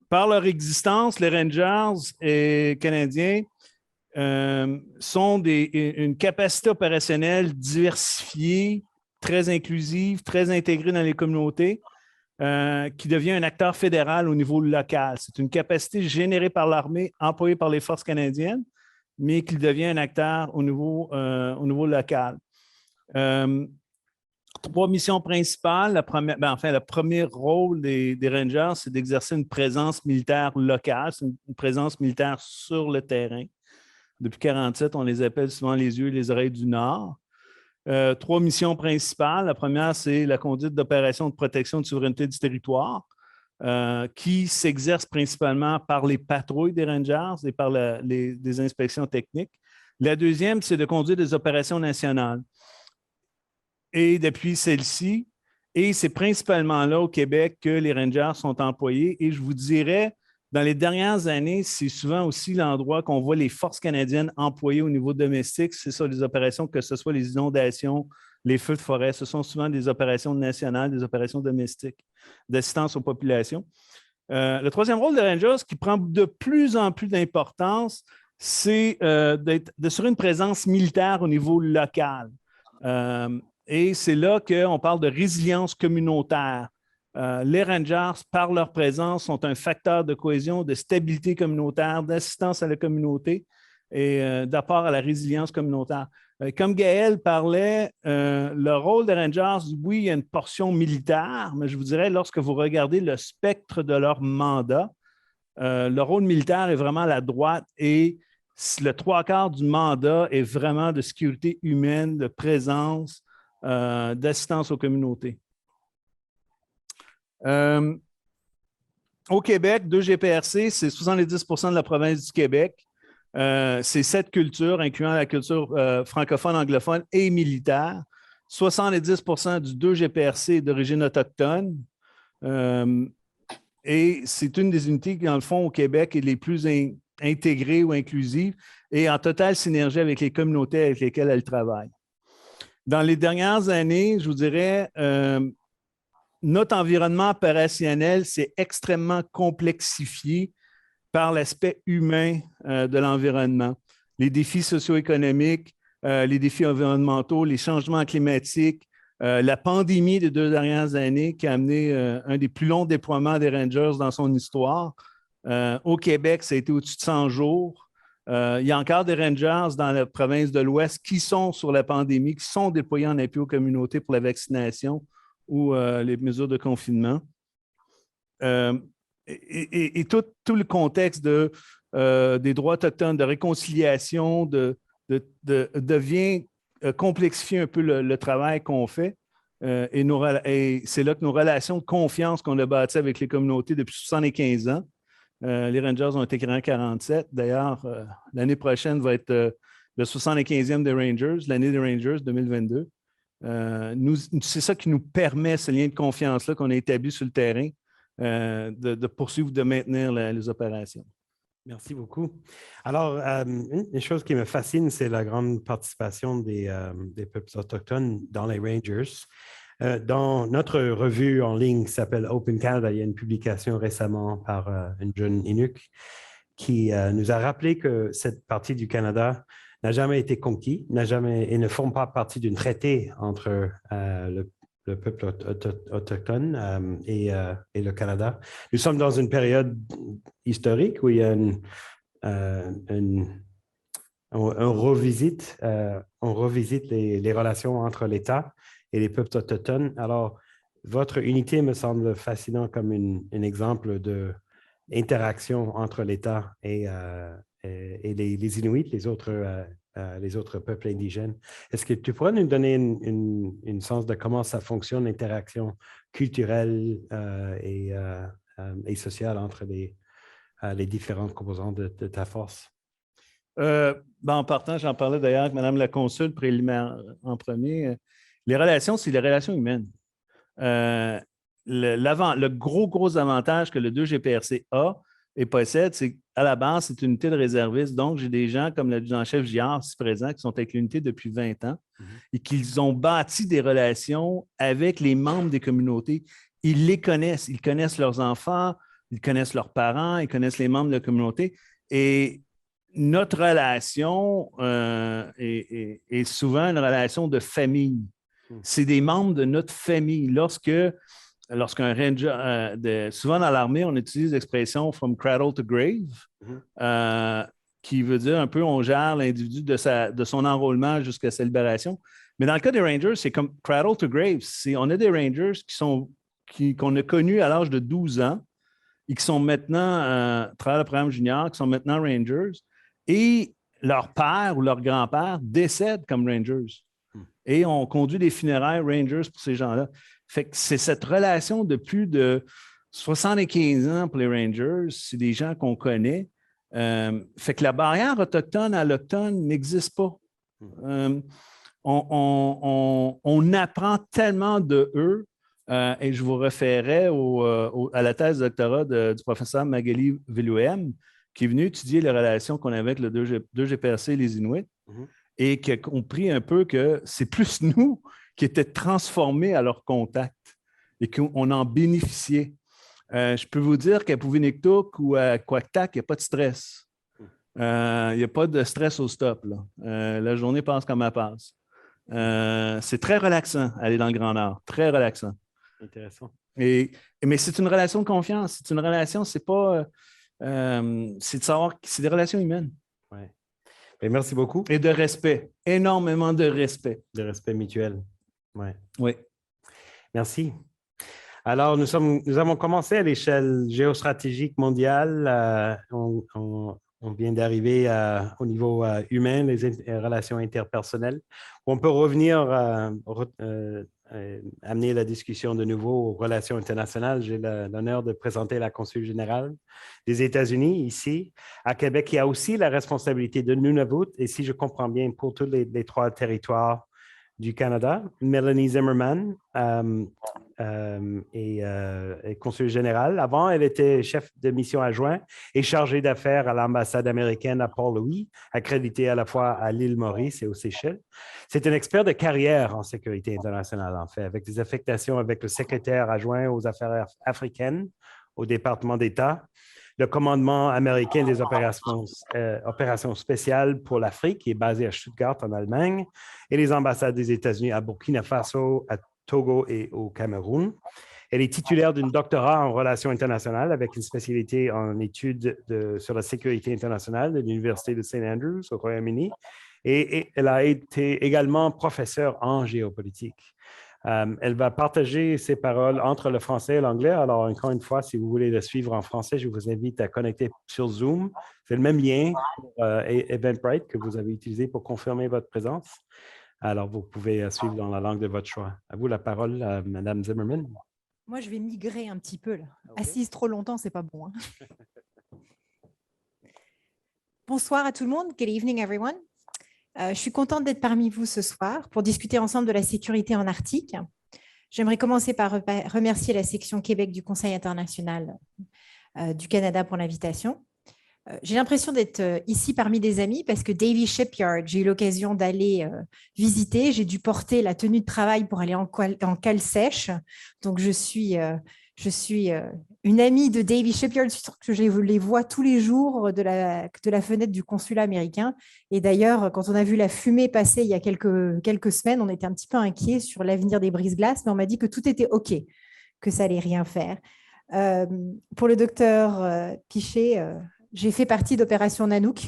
Par leur existence, les Rangers canadiens sont une capacité opérationnelle diversifiée, très inclusive, très intégrée dans les communautés. qui devient un acteur fédéral au niveau local. C'est une capacité générée par l'armée, employée par les forces canadiennes, mais qui devient un acteur au niveau local. 3 missions principales. Le premier rôle des Rangers, c'est d'exercer une présence militaire locale, c'est une présence militaire sur le terrain. Depuis 1947, on les appelle souvent les yeux et les oreilles du Nord. 3 missions principales. La première, c'est la conduite d'opérations de protection de souveraineté du territoire, qui s'exerce principalement par les patrouilles des Rangers et par des inspections techniques. La deuxième, c'est de conduire des opérations nationales. Et depuis celle-ci, et c'est principalement là au Québec que les Rangers sont employés. Et je vous dirais, dans les dernières années, c'est souvent aussi l'endroit qu'on voit les forces canadiennes employées au niveau domestique. C'est ça, les opérations, que ce soit les inondations, les feux de forêt, ce sont souvent des opérations nationales, des opérations domestiques d'assistance aux populations. Le troisième rôle des Rangers, qui prend de plus en plus d'importance, c'est d'assurer une présence militaire au niveau local. Et c'est là qu'on parle de résilience communautaire. Les Rangers, par leur présence, sont un facteur de cohésion, de stabilité communautaire, d'assistance à la communauté et d'apport à la résilience communautaire. Comme Gaël parlait, le rôle des Rangers, oui, il y a une portion militaire, mais je vous dirais, lorsque vous regardez le spectre de leur mandat, le rôle militaire est vraiment à la droite et le 3/4 du mandat est vraiment de sécurité humaine, de présence, d'assistance aux communautés. Au Québec, 2GPRC, c'est 70 % de la province du Québec. C'est 7 cultures, incluant la culture francophone, anglophone et militaire. 70 % du 2GPRC est d'origine autochtone. Et c'est une des unités qui, dans le fond, au Québec, est les plus intégrées ou inclusives et en totale synergie avec les communautés avec lesquelles elle travaille. Dans les dernières années, je vous dirais, notre environnement opérationnel s'est extrêmement complexifié par l'aspect humain de l'environnement. Les défis socio-économiques, les défis environnementaux, les changements climatiques, la pandémie des 2 dernières années qui a amené un des plus longs déploiements des Rangers dans son histoire. Au Québec, ça a été au-dessus de 100 jours. Il y a encore des Rangers dans la province de l'Ouest qui sont sur la pandémie, qui sont déployés en appui aux communautés pour la vaccination ou les mesures de confinement. Et tout le contexte des droits autochtones, de réconciliation, devient complexifier un peu le travail qu'on fait. Et c'est là que nos relations de confiance qu'on a bâties avec les communautés depuis 75 ans. Les Rangers ont été créés en 1947. D'ailleurs, l'année prochaine va être le 75e des Rangers, l'année des Rangers 2022. C'est ça qui nous permet, ce lien de confiance-là qu'on a établi sur le terrain, de poursuivre, de maintenir les opérations. Merci beaucoup. Alors, une des choses qui me fascine, c'est la grande participation des peuples autochtones dans les Rangers. Dans notre revue en ligne qui s'appelle Open Canada, il y a une publication récemment par une jeune Inuk qui nous a rappelé que cette partie du Canada n'a jamais été conquis, et ne forme pas partie d'un traité entre le peuple autochtone et le Canada. Nous sommes dans une période historique où il y a on revisite les relations entre l'État et les peuples autochtones. Alors, votre unité me semble fascinant comme un exemple d'interaction entre l'État et les Inuits, les autres peuples indigènes. Est-ce que tu pourrais nous donner une sens de comment ça fonctionne, l'interaction culturelle et sociale entre les différentes composantes de ta force? En partant, j'en parlais d'ailleurs avec Mme la consul préliminaire en premier. Les relations, c'est les relations humaines. Le gros avantage que le 2GPRC a et possède, c'est qu'à la base, c'est une unité de réservistes. Donc, j'ai des gens comme l'adjudant-chef Giard, ici présent, qui sont avec l'unité depuis 20 ans et qu'ils ont bâti des relations avec les membres des communautés. Ils les connaissent. Ils connaissent leurs enfants, ils connaissent leurs parents, ils connaissent les membres de la communauté. Et notre relation est souvent une relation de famille. C'est des membres de notre famille. Lorsque lorsqu'un ranger, souvent dans l'armée, on utilise l'expression from cradle to grave, qui veut dire un peu on gère l'individu de son enrôlement jusqu'à sa libération. Mais dans le cas des Rangers, c'est comme cradle to grave. On a des Rangers qu'on a connus à l'âge de 12 ans et qui sont maintenant, à travers le programme junior, qui sont maintenant Rangers, et leur père ou leur grand-père décèdent comme Rangers. Et on conduit des funérailles Rangers pour ces gens-là. Fait que c'est cette relation de plus de 75 ans pour les Rangers. C'est des gens qu'on connaît. Fait que la barrière autochtone à l'automne n'existe pas. On apprend tellement de eux. Et je vous référais à la thèse de doctorat du professeur Magali Villouem, qui est venu étudier les relations qu'on avait avec le 2GPRC et les Inuits, et qui a compris un peu que c'est plus nous qui étaient transformés à leur contact et qu'on en bénéficiait. Je peux vous dire qu'à Pouvinictouk ou à Quactac, il n'y a pas de stress. Il n'y a pas de stress au stop. Là. La journée passe comme elle passe. C'est très relaxant aller dans le Grand Nord, très relaxant. Intéressant. Mais c'est une relation de confiance. C'est une relation, c'est pas... c'est de savoir que c'est des relations humaines. Ouais. Et merci beaucoup. Et de respect. Énormément de respect. De respect mutuel. Ouais. Oui. Merci. Alors, nous avons commencé à l'échelle géostratégique mondiale. On vient d'arriver au niveau humain, les relations interpersonnelles. On peut revenir, amener la discussion de nouveau aux relations internationales. J'ai l'honneur de présenter la consul générale des États-Unis ici. À Québec, il y a aussi la responsabilité de Nunavut, et si je comprends bien, pour tous les 3 territoires du Canada, Melanie Zimmerman est consul général. Avant, elle était chef de mission adjoint et chargée d'affaires à l'ambassade américaine à Port-Louis, accréditée à la fois à l'île Maurice et aux Seychelles. C'est un expert de carrière en sécurité internationale, en fait, avec des affectations avec le secrétaire adjoint aux affaires africaines au département d'État, le commandement américain des opérations spéciales pour l'Afrique, qui est basé à Stuttgart, en Allemagne, et les ambassades des États-Unis à Burkina Faso, à Togo et au Cameroun. Elle est titulaire d'un doctorat en relations internationales avec une spécialité en études sur la sécurité internationale de l'Université de St. Andrews au Royaume-Uni, et elle a été également professeure en géopolitique. Elle va partager ses paroles entre le français et l'anglais. Alors, encore une fois, si vous voulez le suivre en français, je vous invite à connecter sur Zoom. C'est le même lien pour Eventbrite que vous avez utilisé pour confirmer votre présence. Alors, vous pouvez suivre dans la langue de votre choix. À vous la parole, Madame Zimmerman. Moi, je vais migrer un petit peu. Là. Okay. Assise trop longtemps, c'est pas bon. Hein. Bonsoir à tout le monde. Good evening, everyone. Je suis contente d'être parmi vous ce soir pour discuter ensemble de la sécurité en Arctique. J'aimerais commencer par remercier la section Québec du Conseil international du Canada pour l'invitation. J'ai l'impression d'être ici parmi des amis parce que Davie Shipyard, j'ai eu l'occasion d'aller visiter. J'ai dû porter la tenue de travail pour aller en cale sèche. Donc, je suis une amie de Davie Shipyard, que je les vois tous les jours de la fenêtre du consulat américain. Et d'ailleurs, quand on a vu la fumée passer il y a quelques semaines, on était un petit peu inquiets sur l'avenir des brise-glaces, mais on m'a dit que tout était OK, que ça n'allait rien faire. Pour le docteur Piché, j'ai fait partie d'Opération Nanook,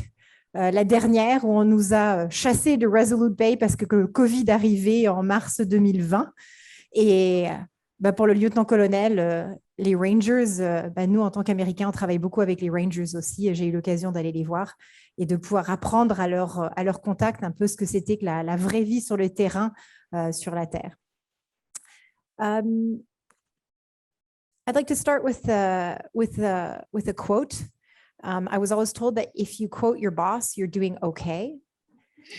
la dernière où on nous a chassés de Resolute Bay parce que le Covid arrivait en mars 2020. Et pour le lieutenant-colonel, les Rangers, nous, en tant qu'Américains, on travaille beaucoup avec les Rangers aussi. J'ai eu l'occasion d'aller les voir et de pouvoir apprendre à leur contact un peu ce que c'était que la vraie vie sur le terrain, sur la Terre. I'd like to start with a quote. I was always told that if you quote your boss, you're doing okay.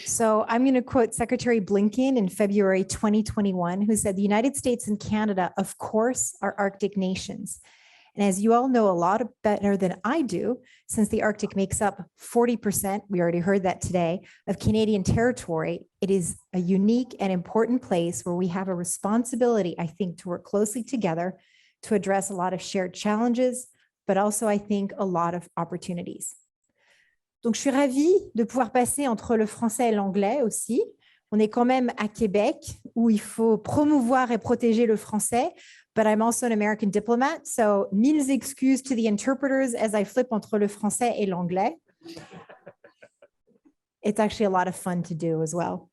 So I'm going to quote Secretary Blinken in February 2021, who said, "The United States and Canada, of course, are Arctic nations. And as you all know a lot better than I do, since the Arctic makes up 40%, we already heard that today, of Canadian territory, it is a unique and important place where we have a responsibility, I think, to work closely together to address a lot of shared challenges, but also, I think, a lot of opportunities." Donc, je suis ravie de pouvoir passer entre le français et l'anglais aussi On est quand même à Québec où il faut promouvoir et protéger le français, but I'm also an American diplomat, so mille excuses to the interpreters as I flip entre le français et l'anglais. It's actually a lot of fun to do as well.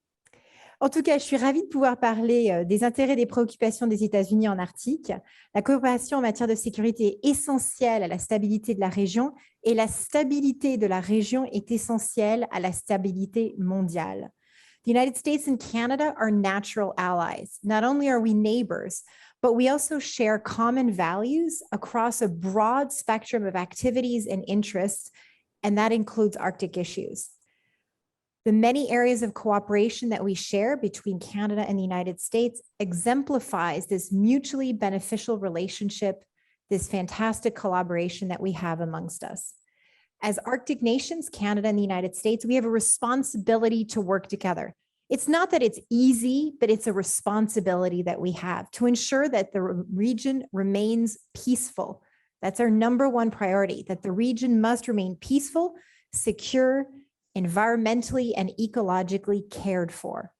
En tout cas, je suis ravie de pouvoir parler des intérêts et des préoccupations des États-Unis en Arctique. La coopération en matière de sécurité est essentielle à la stabilité de la région et la stabilité de la région est essentielle à la stabilité mondiale. The United States and Canada are natural allies. Not only are we neighbors, but we also share common values across a broad spectrum of activities and interests, and that includes Arctic issues. The many areas of cooperation that we share between Canada and the United States exemplifies this mutually beneficial relationship, this fantastic collaboration that we have amongst us. As Arctic nations, Canada and the United States, we have a responsibility to work together. It's not that it's easy, but it's a responsibility that we have to ensure that the region remains peaceful. That's our number one priority, that the region must remain peaceful, secure, environmentally and ecologically cared for.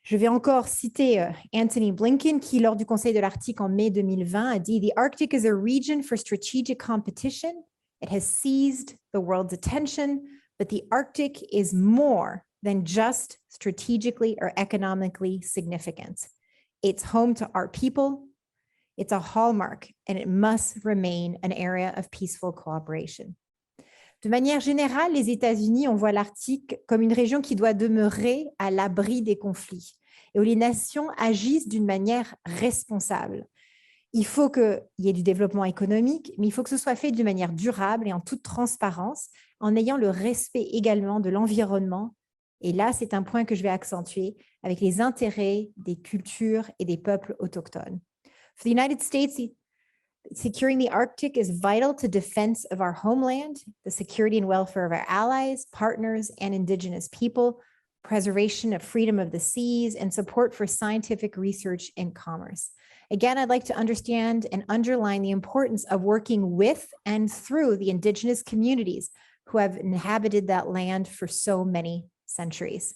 Je vais encore citer Anthony Blinken, qui, lors du Conseil de l'Arctique en mai 2020, a dit « The Arctic is a region for strategic competition. It has seized the world's attention, but the Arctic is more than just strategically or economically significant. It's home to our people. It's a hallmark, and it must remain an area of peaceful cooperation. » De manière générale, les États-Unis, on voit l'Arctique comme une région qui doit demeurer à l'abri des conflits et où les nations agissent d'une manière responsable. Il faut qu'il y ait du développement économique, mais il faut que ce soit fait d'une manière durable et en toute transparence, en ayant le respect également de l'environnement. Et là, c'est un point que je vais accentuer avec les intérêts des cultures et des peuples autochtones. For the United States, securing the Arctic is vital to defense of our homeland, the security and welfare of our allies, partners, and Indigenous people, preservation of freedom of the seas, and support for scientific research and commerce. Again, I'd like to understand and underline the importance of working with and through the Indigenous communities who have inhabited that land for so many centuries.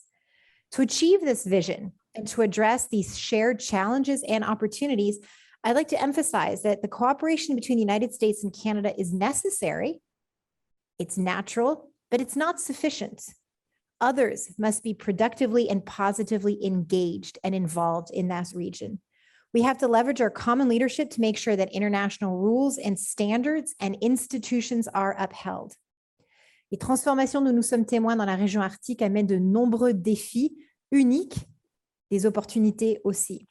To achieve this vision and to address these shared challenges and opportunities, I'd like to emphasize that the cooperation between the United States and Canada is necessary, it's natural, but it's not sufficient. Others must be productively and positively engaged and involved in that region. We have to leverage our common leadership to make sure that international rules and standards and institutions are upheld. Les transformations dont nous sommes témoins dans la région arctique amènent de nombreux défis uniques, des opportunités aussi.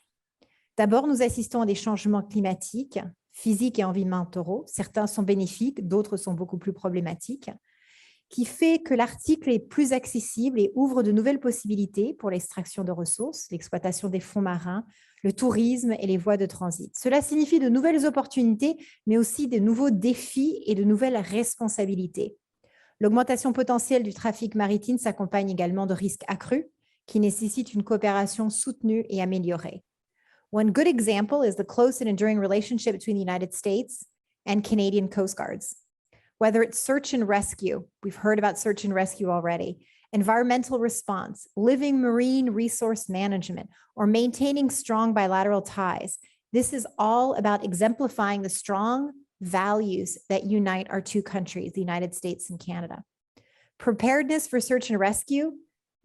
D'abord, nous assistons à des changements climatiques, physiques et environnementaux. Certains sont bénéfiques, d'autres sont beaucoup plus problématiques, qui fait que l'Arctique est plus accessible et ouvre de nouvelles possibilités pour l'extraction de ressources, l'exploitation des fonds marins, le tourisme et les voies de transit. Cela signifie de nouvelles opportunités, mais aussi de nouveaux défis et de nouvelles responsabilités. L'augmentation potentielle du trafic maritime s'accompagne également de risques accrus qui nécessitent une coopération soutenue et améliorée. One good example is the close and enduring relationship between the United States and Canadian Coast Guards. Whether it's search and rescue, we've heard about search and rescue already, environmental response, living marine resource management, or maintaining strong bilateral ties, this is all about exemplifying the strong values that unite our two countries, the United States and Canada. Preparedness for search and rescue,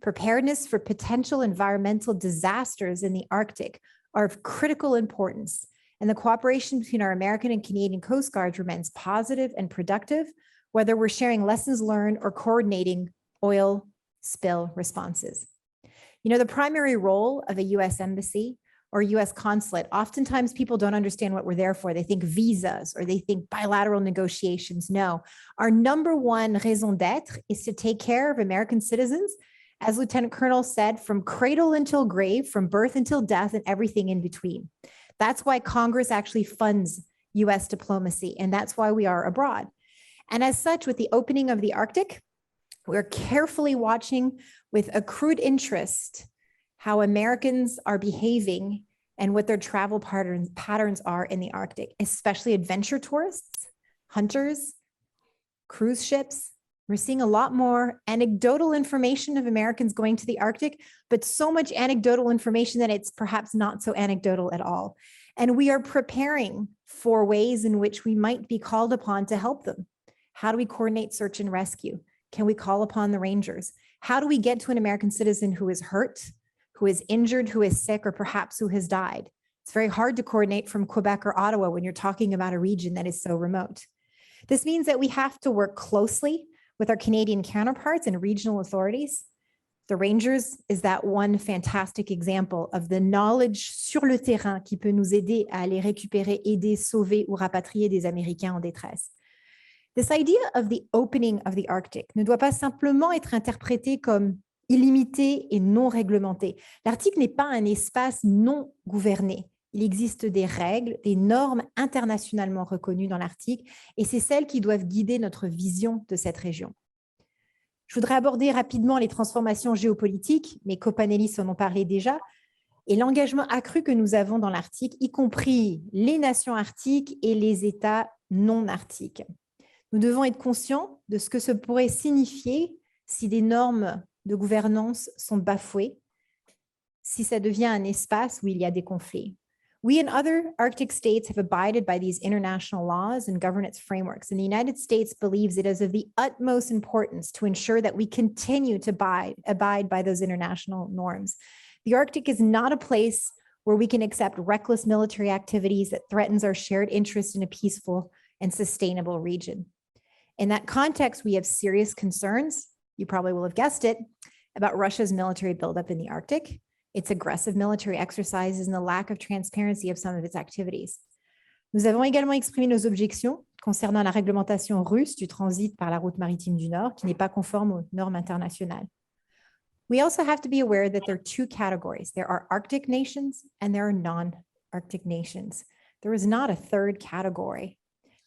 preparedness for potential environmental disasters in the Arctic are of critical importance, and the cooperation between our American and Canadian Coast Guards remains positive and productive, whether we're sharing lessons learned or coordinating oil spill responses. You know, the primary role of a U.S. embassy or U.S. consulate, oftentimes people don't understand what we're there for. They think visas or they think bilateral negotiations. No, our number one raison d'etre is to take care of American citizens, as Lieutenant Colonel said, from cradle until grave, from birth until death, and everything in between. That's why Congress actually funds U.S. diplomacy, and that's why we are abroad. And as such, with the opening of the Arctic, we're carefully watching with accrued interest how Americans are behaving and what their travel patterns are in the Arctic, especially adventure tourists, hunters, cruise ships, We're seeing a lot more anecdotal information of Americans going to the Arctic, but so much anecdotal information that it's perhaps not so anecdotal at all. And we are preparing for ways in which we might be called upon to help them. How do we coordinate search and rescue? Can we call upon the rangers? How do we get to an American citizen who is hurt, who is injured, who is sick, or perhaps who has died? It's very hard to coordinate from Quebec or Ottawa when you're talking about a region that is so remote. This means that we have to work closely with our Canadian counterparts and regional authorities. The Rangers is that one fantastic example of the knowledge sur le terrain qui peut nous aider à aller récupérer, aider, sauver ou rapatrier des Américains en détresse. This idea of the opening of the Arctic ne doit pas simplement être interprété comme illimité et non réglementé. L'Arctique n'est pas un espace non gouverné. Il existe des règles, des normes internationalement reconnues dans l'Arctique, et c'est celles qui doivent guider notre vision de cette région. Je voudrais aborder rapidement les transformations géopolitiques, mes copanélistes en ont parlé déjà, et l'engagement accru que nous avons dans l'Arctique, y compris les nations arctiques et les États non arctiques. Nous devons être conscients de ce que ça pourrait signifier si des normes de gouvernance sont bafouées, si ça devient un espace où il y a des conflits. We and other Arctic states have abided by these international laws and governance frameworks, and the United States believes it is of the utmost importance to ensure that we continue to abide by those international norms. The Arctic is not a place where we can accept reckless military activities that threatens our shared interest in a peaceful and sustainable region. In that context, we have serious concerns, you probably will have guessed it, about Russia's military buildup in the Arctic, its aggressive military exercises, and the lack of transparency of some of its activities. Nous avons également exprimé nos objections concernant la réglementation russe du transit par la route maritime du Nord, qui n'est pas conforme aux normes internationales. We also have to be aware that there are two categories. There are Arctic nations and there are non-Arctic nations. There is not a third category.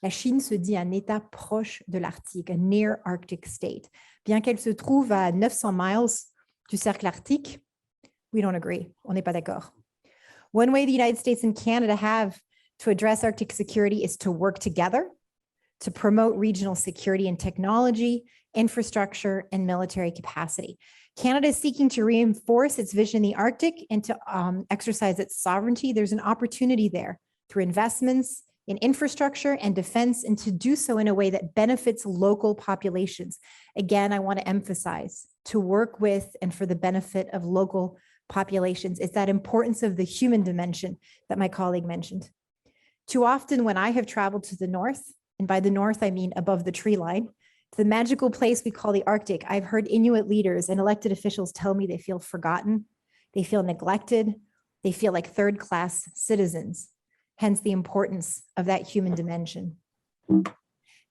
La Chine se dit un État proche de l'Arctique, a near Arctic state. Bien qu'elle se trouve à 900 miles du cercle arctique, we don't agree. On n'est pas d'accord. One way the United States and Canada have to address Arctic security is to work together to promote regional security and technology, infrastructure, and military capacity. Canada is seeking to reinforce its vision in the Arctic and to exercise its sovereignty. There's an opportunity there through investments in infrastructure and defense, and to do so in a way that benefits local populations. Again, I want to emphasize, to work with and for the benefit of local populations. It's that importance of the human dimension that my colleague mentioned. Too often when I have traveled to the north, and by the north I mean above the tree line, to the magical place we call the Arctic, I've heard Inuit leaders and elected officials tell me they feel forgotten, they feel neglected, they feel like third-class citizens. Hence the importance of that human dimension.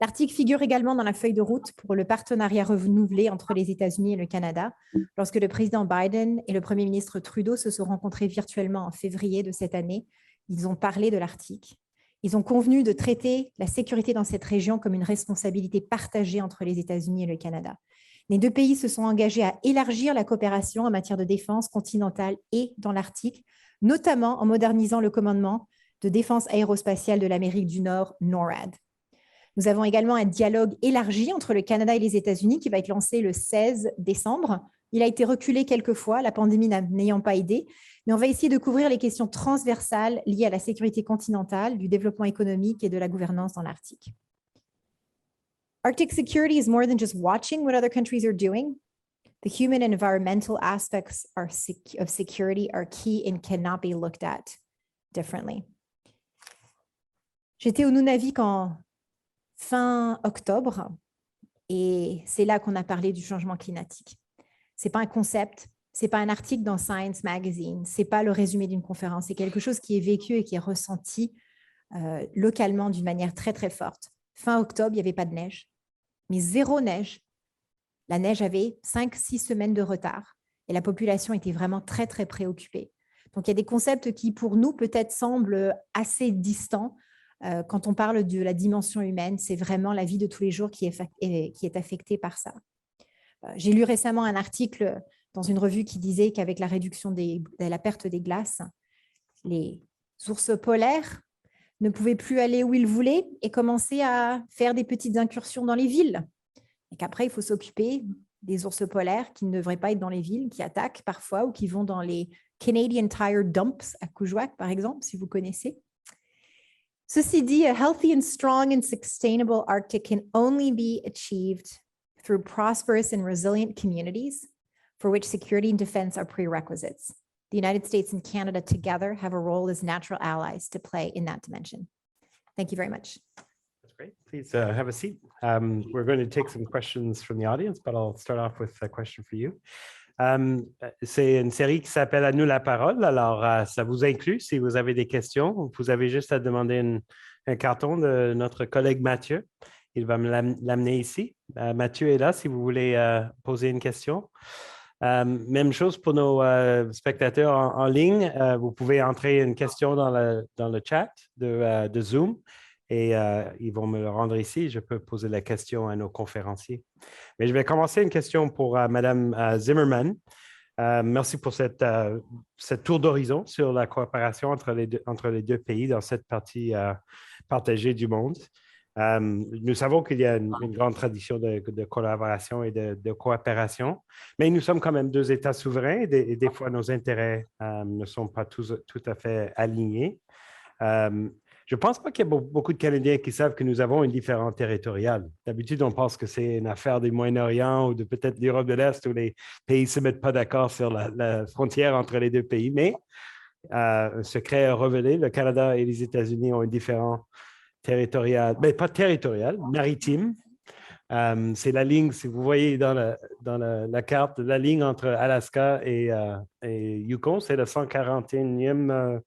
L'Arctique figure également dans la feuille de route pour le partenariat renouvelé entre les États-Unis et le Canada, lorsque le président Biden et le Premier ministre Trudeau se sont rencontrés virtuellement en février de cette année. Ils ont parlé de l'Arctique. Ils ont convenu de traiter la sécurité dans cette région comme une responsabilité partagée entre les États-Unis et le Canada. Les deux pays se sont engagés à élargir la coopération en matière de défense continentale et dans l'Arctique, notamment en modernisant le commandement de défense aérospatiale de l'Amérique du Nord, NORAD. Nous avons également un dialogue élargi entre le Canada et les États-Unis qui va être lancé le 16 décembre. Il a été reculé quelques fois, la pandémie n'ayant pas aidé, mais on va essayer de couvrir les questions transversales liées à la sécurité continentale, du développement économique et de la gouvernance dans l'Arctique. Arctic security is more than just watching what other countries are doing. The human and environmental aspects of security are key and cannot be looked at differently. J'étais au Nunavik en fin octobre et c'est là qu'on a parlé du changement climatique. Ce n'est pas un concept, ce n'est pas un article dans Science Magazine, ce n'est pas le résumé d'une conférence, c'est quelque chose qui est vécu et qui est ressenti localement d'une manière très, très forte. Fin octobre, il n'y avait pas de neige, mais zéro neige. La neige avait 5-6 semaines de retard et la population était vraiment très, très préoccupée. Donc, il y a des concepts qui, pour nous, peut-être semblent assez distants. Quand on parle de la dimension humaine, c'est vraiment la vie de tous les jours qui est affectée par ça. J'ai lu récemment un article dans une revue qui disait qu'avec la réduction de la perte des glaces, les ours polaires ne pouvaient plus aller où ils voulaient et commencer à faire des petites incursions dans les villes. Et qu'après, il faut s'occuper des ours polaires qui ne devraient pas être dans les villes, qui attaquent parfois ou qui vont dans les Canadian Tire Dumps à Coujouac, par exemple, si vous connaissez. Ceci dit, a healthy and strong and sustainable Arctic can only be achieved through prosperous and resilient communities for which security and defense are prerequisites. The United States and Canada together have a role as natural allies to play in that dimension. Thank you very much. That's great. Please have a seat. We're going to take some questions from the audience, but I'll start off with a question for you. C'est une série qui s'appelle « À nous la parole ». Alors, ça vous inclut si vous avez des questions. Vous avez juste à demander un carton de notre collègue Mathieu. Il va me l'amener ici. Mathieu est là si vous voulez poser une question. Même chose pour nos spectateurs en ligne. Vous pouvez entrer une question dans le chat de Zoom et ils vont me le rendre ici. Je peux poser la question à nos conférenciers. Mais je vais commencer une question pour Madame Zimmerman. Merci pour cette tour d'horizon sur la coopération entre les deux pays dans cette partie partagée du monde. Nous savons qu'il y a une grande tradition de collaboration et de coopération, mais nous sommes quand même deux États souverains et des fois nos intérêts ne sont pas tout à fait alignés. Je ne pense pas qu'il y ait beaucoup de Canadiens qui savent que nous avons une différence territoriale. D'habitude, on pense que c'est une affaire du Moyen-Orient ou de peut-être l'Europe de l'Est où les pays ne se mettent pas d'accord sur la frontière entre les deux pays, mais un secret est révélé, le Canada et les États-Unis ont une différence territoriale, mais pas territoriale, maritime. C'est la ligne, si vous voyez dans la carte, la ligne entre Alaska et Yukon, c'est le 141e,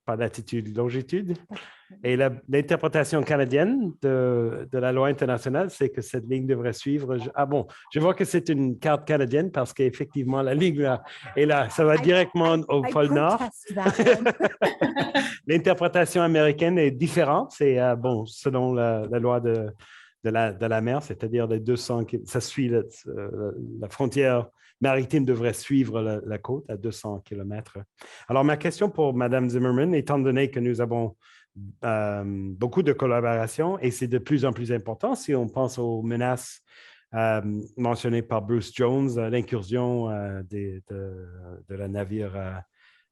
pas latitude, longitude. Et l'interprétation canadienne de la loi internationale, c'est que cette ligne devrait suivre. Je vois que c'est une carte canadienne parce qu'effectivement, la ligne là, est là. Ça va directement au pôle Nord. L'interprétation américaine est différente. C'est selon la loi de la mer, c'est-à-dire les 200, ça suit la frontière maritime devrait suivre la côte à 200 km. Alors, ma question pour Mme Zimmerman, étant donné que nous avons beaucoup de collaboration et c'est de plus en plus important si on pense aux menaces mentionnées par Bruce Jones, l'incursion de la navire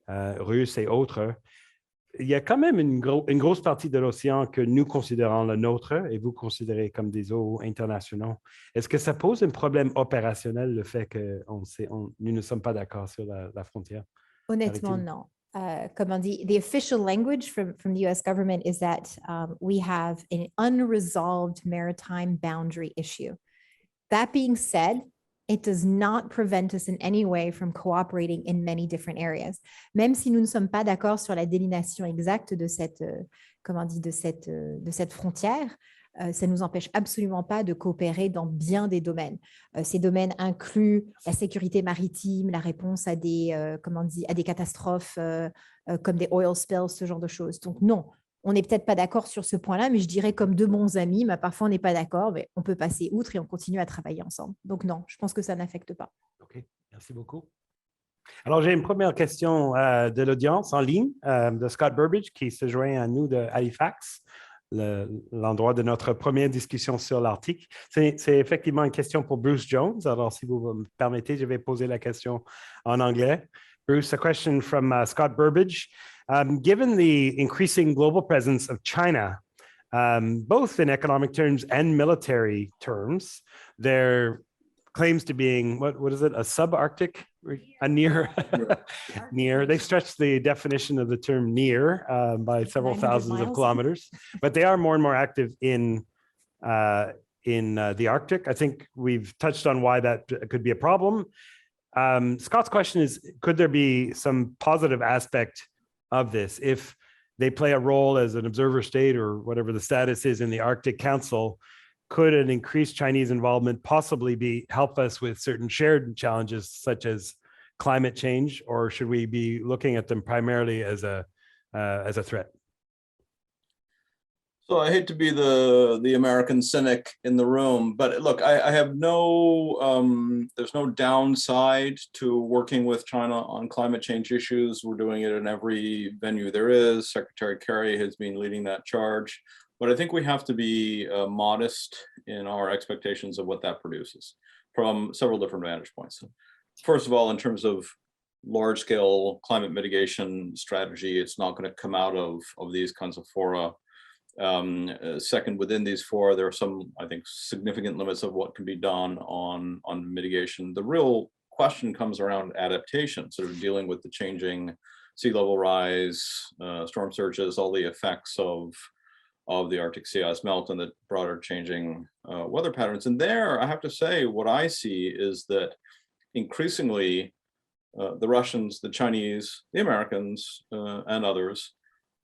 russe et autres. Il y a quand même une grosse partie de l'océan que nous considérons le nôtre et vous considérez comme des eaux internationaux. Est-ce que ça pose un problème opérationnel, le fait que nous ne sommes pas d'accord sur la frontière? Honnêtement, non. Comme on dit, the official language from the US government is that we have an unresolved maritime boundary issue. That being said, it does not prevent us in any way from cooperating in many different areas. Même si nous ne sommes pas d'accord sur la délimitation exacte de cette frontière, ça ne nous empêche absolument pas de coopérer dans bien des domaines. Ces domaines incluent la sécurité maritime, la réponse à des catastrophes comme des oil spills, ce genre de choses. Donc non, on n'est peut-être pas d'accord sur ce point-là, mais je dirais comme deux bons amis, mais parfois on n'est pas d'accord, mais on peut passer outre et on continue à travailler ensemble. Donc non, je pense que ça n'affecte pas. OK, merci beaucoup. Alors, j'ai une première question de l'audience en ligne de Scott Burbidge qui se joint à nous de Halifax, l'endroit de notre première discussion sur l'Arctique. C'est effectivement une question pour Bruce Jones. Alors, si vous me permettez, je vais poser la question en anglais. Bruce, a question from Scott Burbidge. Given the increasing global presence of China, both in economic terms and military terms, there claims to being, what is it, a subarctic, a near, near. They've stretched the definition of the term near by several thousands of kilometers, but they are more and more active in the Arctic. I think we've touched on why that could be a problem. Scott's question is, could there be some positive aspect of this if they play a role as an observer state or whatever the status is in the Arctic Council? Could an increased Chinese involvement possibly help us with certain shared challenges such as climate change, or should we be looking at them primarily as a threat? So I hate to be the American cynic in the room, but look, I have there's no downside to working with China on climate change issues. We're doing it in every venue there is. Secretary Kerry has been leading that charge. But I think we have to be modest in our expectations of what that produces from several different vantage points. First of all, in terms of large-scale climate mitigation strategy, it's not going to come out of these kinds of fora. Second, within these fora, there are some, I think, significant limits of what can be done on mitigation. The real question comes around adaptation, sort of dealing with the changing sea level rise, storm surges, all the effects of the Arctic sea ice melt and the broader changing weather patterns. And there, I have to say, what I see is that increasingly the Russians, the Chinese, the Americans, and others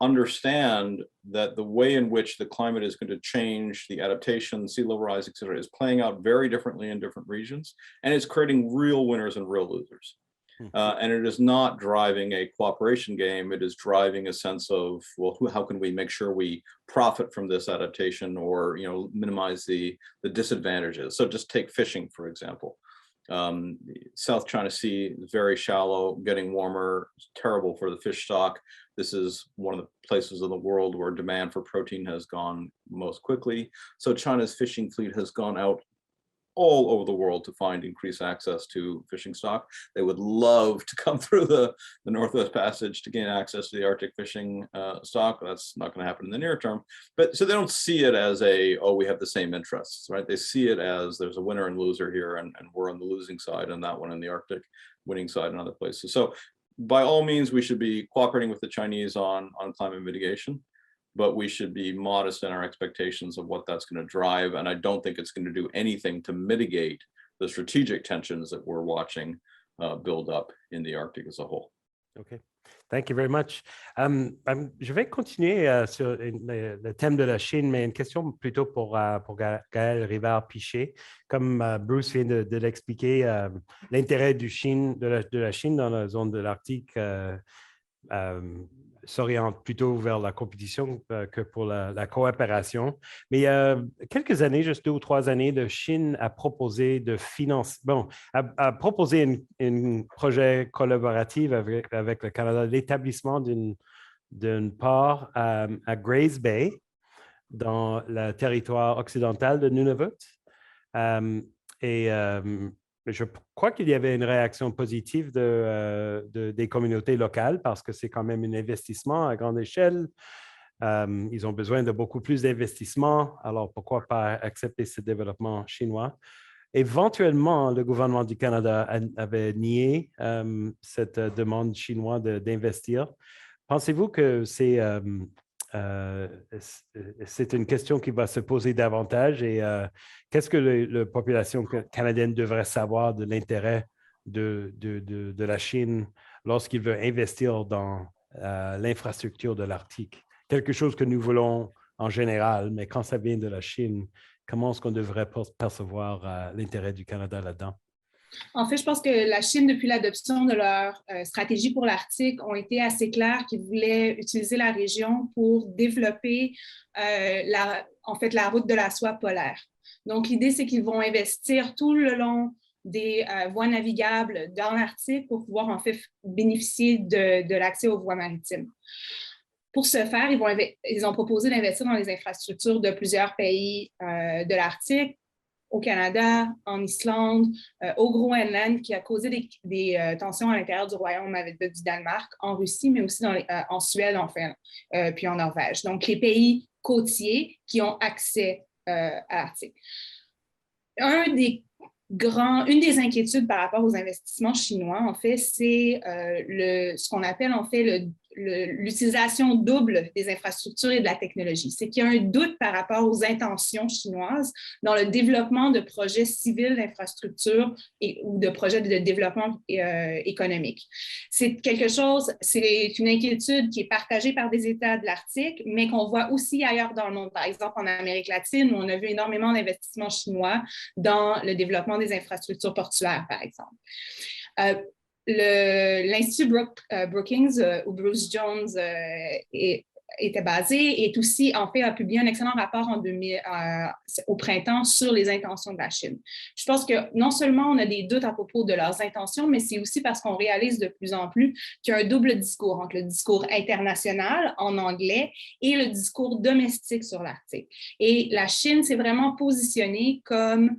understand that the way in which the climate is going to change, the adaptation, sea level rise, et cetera, is playing out very differently in different regions. And it's creating real winners and real losers. And it is not driving a cooperation game. It is driving a sense of, well, how can we make sure we profit from this adaptation or, minimize the disadvantages? So just take fishing, for example. South China Sea is very shallow, getting warmer, terrible for the fish stock. This is one of the places in the world where demand for protein has gone most quickly. So China's fishing fleet has gone out all over the world to find increased access to fishing stock. They would love to come through the Northwest Passage to gain access to the Arctic fishing stock. That's not going to happen in the near term. But so they don't see it as we have the same interests, right? They see it as there's a winner and loser here, and we're on the losing side, and that one in the Arctic, winning side in other places. So by all means, we should be cooperating with the Chinese on climate mitigation, but we should be modest in our expectations of what that's going to drive. And I don't think it's going to do anything to mitigate the strategic tensions that we're watching build up in the Arctic as a whole. OK. Thank you very much. Je vais continuer sur le thème de la Chine, mais une question plutôt pour Gaël Rivard-Piché. Comme Bruce vient de l'expliquer, l'intérêt de la Chine dans la zone de l'Arctique s'oriente plutôt vers la compétition que pour la coopération. Mais il y a quelques années, juste 2 ou 3 années, la Chine a proposé a proposé un projet collaboratif avec le Canada, l'établissement d'une part à Grays Bay, dans le territoire occidental de Nunavut. Je crois qu'il y avait une réaction positive des communautés locales parce que c'est quand même un investissement à grande échelle. Ils ont besoin de beaucoup plus d'investissement. Alors, pourquoi pas accepter ce développement chinois? Éventuellement, le gouvernement du Canada avait nié cette demande chinoise d'investir. Pensez-vous que c'est une question qui va se poser davantage et qu'est-ce que la population canadienne devrait savoir de l'intérêt de la Chine lorsqu'il veut investir dans l'infrastructure de l'Arctique? Quelque chose que nous voulons en général, mais quand ça vient de la Chine, comment est-ce qu'on devrait percevoir l'intérêt du Canada là-dedans? En fait, je pense que la Chine, depuis l'adoption de leur stratégie pour l'Arctique, ont été assez clairs qu'ils voulaient utiliser la région pour développer la route de la soie polaire. Donc, l'idée, c'est qu'ils vont investir tout le long des voies navigables dans l'Arctique pour pouvoir en fait bénéficier de l'accès aux voies maritimes. Pour ce faire, ils ont proposé d'investir dans les infrastructures de plusieurs pays de l'Arctique, au Canada, en Islande, au Groenland, qui a causé des tensions à l'intérieur du Royaume avec du Danemark, en Russie, mais aussi en Suède, en Finlande, puis en Norvège. Donc, les pays côtiers qui ont accès à l'Arctique. Une des inquiétudes par rapport aux investissements chinois, en fait, c'est ce qu'on appelle en fait l'utilisation double des infrastructures et de la technologie. C'est qu'il y a un doute par rapport aux intentions chinoises dans le développement de projets civils d'infrastructures ou de projets de développement économique. C'est une inquiétude qui est partagée par des États de l'Arctique, mais qu'on voit aussi ailleurs dans le monde. Par exemple, en Amérique latine, où on a vu énormément d'investissements chinois dans le développement des infrastructures portuaires, par exemple. L'Institut Brookings ou Bruce Jones était basée, et aussi, en fait, a publié un excellent rapport au printemps sur les intentions de la Chine. Je pense que non seulement on a des doutes à propos de leurs intentions, mais c'est aussi parce qu'on réalise de plus en plus qu'il y a un double discours entre le discours international en anglais et le discours domestique sur l'Arctique. Et la Chine s'est vraiment positionnée comme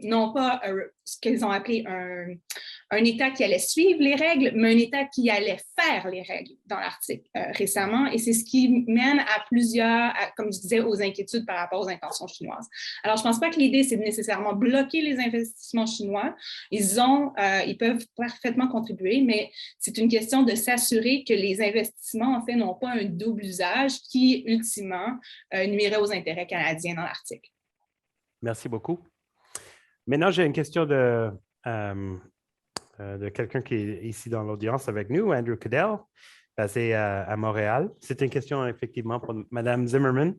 non pas ce qu'ils ont appelé un État qui allait suivre les règles, mais un État qui allait faire les règles dans l'Arctique récemment. Et c'est ce qui mène à plusieurs, comme je disais, aux inquiétudes par rapport aux intentions chinoises. Alors, je ne pense pas que l'idée, c'est de nécessairement bloquer les investissements chinois. Ils peuvent parfaitement contribuer, mais c'est une question de s'assurer que les investissements, en fait, n'ont pas un double usage qui, ultimement, nuirait aux intérêts canadiens dans l'Arctique. Merci beaucoup. Maintenant, j'ai une question de quelqu'un qui est ici dans l'audience avec nous, Andrew Cadell, basé à Montréal. C'est une question effectivement pour Mme Zimmerman.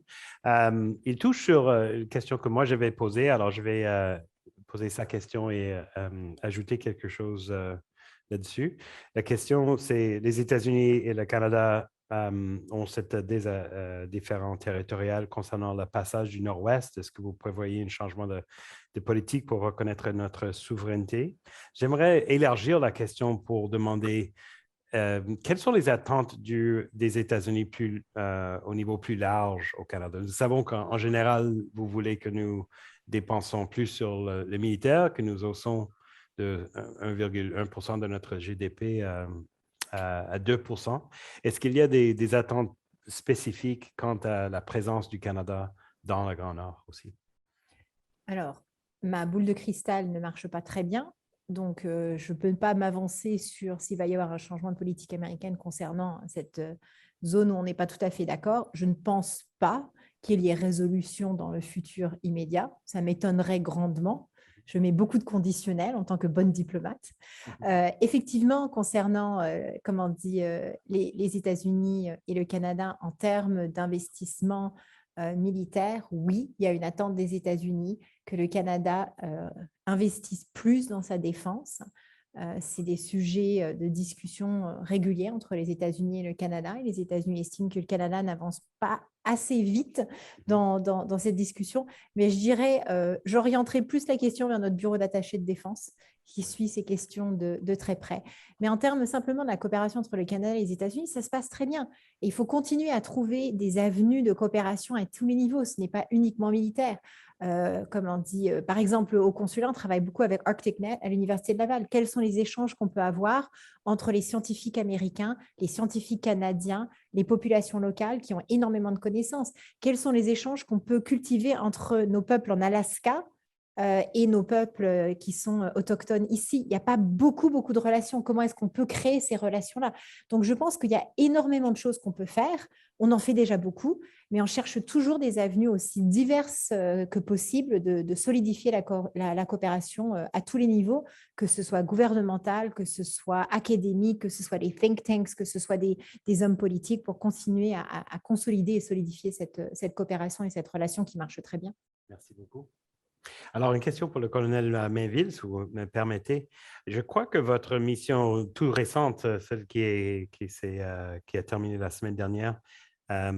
Il touche sur une question que moi j'avais posée, alors je vais poser sa question et ajouter quelque chose là-dessus. La question, c'est les États-Unis et le Canada ont cette différence territoriale concernant le passage du Nord-Ouest. Est-ce que vous prévoyez un changement de politique pour reconnaître notre souveraineté? J'aimerais élargir la question pour demander quelles sont les attentes des États-Unis au niveau plus large au Canada? Nous savons qu'en général, vous voulez que nous dépensons plus sur le militaire, que nous haussons de 1,1% de notre GDP à 2%. Est-ce qu'il y a des attentes spécifiques quant à la présence du Canada dans le Grand Nord aussi? Alors, ma boule de cristal ne marche pas très bien, donc je ne peux pas m'avancer sur s'il va y avoir un changement de politique américaine concernant cette zone où on n'est pas tout à fait d'accord. Je ne pense pas qu'il y ait résolution dans le futur immédiat. Ça m'étonnerait grandement. Je mets beaucoup de conditionnels en tant que bonne diplomate. Effectivement, concernant, les États-Unis et le Canada en termes d'investissement militaire, oui, il y a une attente des États-Unis que le Canada investisse plus dans sa défense. C'est des sujets de discussion réguliers entre les États-Unis et le Canada. Et les États-Unis estiment que le Canada n'avance pas assez vite dans cette discussion. Mais je dirais, j'orienterai plus la question vers notre bureau d'attaché de défense qui suit ces questions de très près. Mais en termes simplement de la coopération entre le Canada et les États-Unis, ça se passe très bien. Et il faut continuer à trouver des avenues de coopération à tous les niveaux. Ce n'est pas uniquement militaire. Comme on dit, par exemple, au consulat, on travaille beaucoup avec ArcticNet à l'Université de Laval. Quels sont les échanges qu'on peut avoir entre les scientifiques américains, les scientifiques canadiens, les populations locales qui ont énormément de connaissances? Quels sont les échanges qu'on peut cultiver entre nos peuples en Alaska et nos peuples qui sont autochtones ici? Il n'y a pas beaucoup de relations. Comment est-ce qu'on peut créer ces relations-là? Donc, je pense qu'il y a énormément de choses qu'on peut faire. On en fait déjà beaucoup, mais on cherche toujours des avenues aussi diverses que possible de solidifier la coopération à tous les niveaux, que ce soit gouvernemental, que ce soit académique, que ce soit les think tanks, que ce soit des hommes politiques, pour continuer à consolider et solidifier cette coopération et cette relation qui marche très bien. Merci beaucoup. Alors, une question pour le colonel Mainville, si vous me permettez. Je crois que votre mission tout récente, celle qui a terminé la semaine dernière,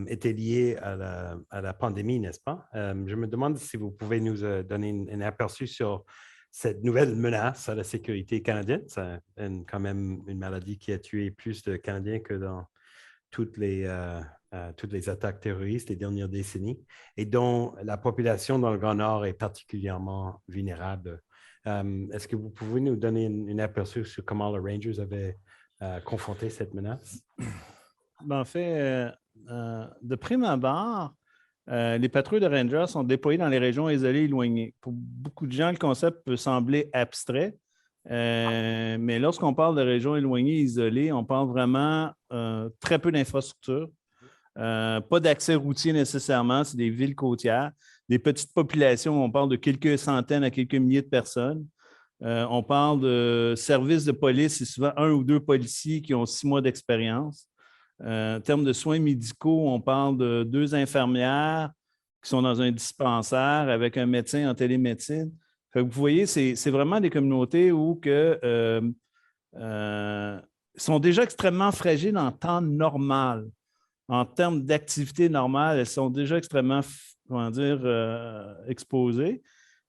était liée à la pandémie, n'est-ce pas? Je me demande si vous pouvez nous donner un aperçu sur cette nouvelle menace à la sécurité canadienne. C'est quand même une maladie qui a tué plus de Canadiens que dans toutes les attaques terroristes des dernières décennies et dont la population dans le Grand Nord est particulièrement vulnérable. Est-ce que vous pouvez nous donner un aperçu sur comment les Rangers avaient confronté cette menace? En fait, de prime abord, les patrouilles de Rangers sont déployées dans les régions isolées et éloignées. Pour beaucoup de gens, le concept peut sembler abstrait, mais lorsqu'on parle de régions éloignées et isolées, on parle vraiment très peu d'infrastructures, pas d'accès routier nécessairement, c'est des villes côtières, des petites populations, on parle de quelques centaines à quelques milliers de personnes. On parle de services de police, c'est souvent 1 ou 2 policiers qui ont 6 mois d'expérience. En termes de soins médicaux, on parle de 2 infirmières qui sont dans un dispensaire avec un médecin en télémédecine. Vous voyez, c'est vraiment des communautés où sont déjà extrêmement fragiles en temps normal. en termes d'activité normale, elles sont déjà extrêmement, exposées.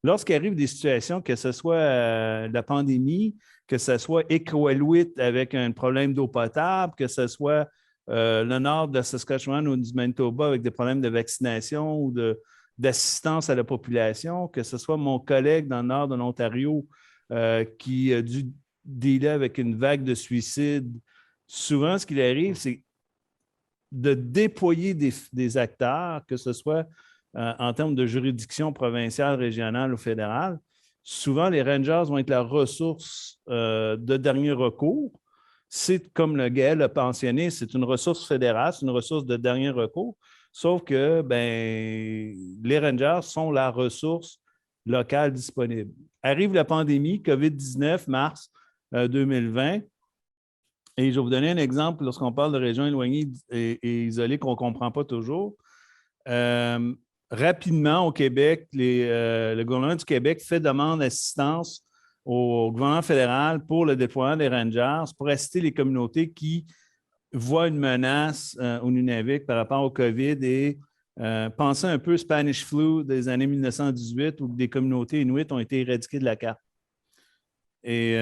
Lorsqu'il arrive des situations, que ce soit la pandémie, que ce soit Iqaluit avec un problème d'eau potable, que ce soit le nord de la Saskatchewan ou du Manitoba avec des problèmes de vaccination ou d'assistance à la population, que ce soit mon collègue dans le nord de l'Ontario qui a dû dealer avec une vague de suicides. Souvent, ce qui arrive, c'est de déployer des acteurs, que ce soit en termes de juridiction provinciale, régionale ou fédérale. Souvent, les Rangers vont être la ressource de dernier recours. C'est comme le Gaël l'a mentionné, c'est une ressource fédérale, c'est une ressource de dernier recours, sauf que les Rangers sont la ressource locale disponible. Arrive la pandémie, COVID-19, mars 2020, et je vais vous donner un exemple lorsqu'on parle de régions éloignées et isolées qu'on ne comprend pas toujours. Rapidement, au Québec, le gouvernement du Québec fait demande d'assistance au gouvernement fédéral pour le déploiement des Rangers, pour assister les communautés qui voient une menace au Nunavik par rapport au COVID et pensez un peu Spanish flu des années 1918 où des communautés inuites ont été éradiquées de la carte. Et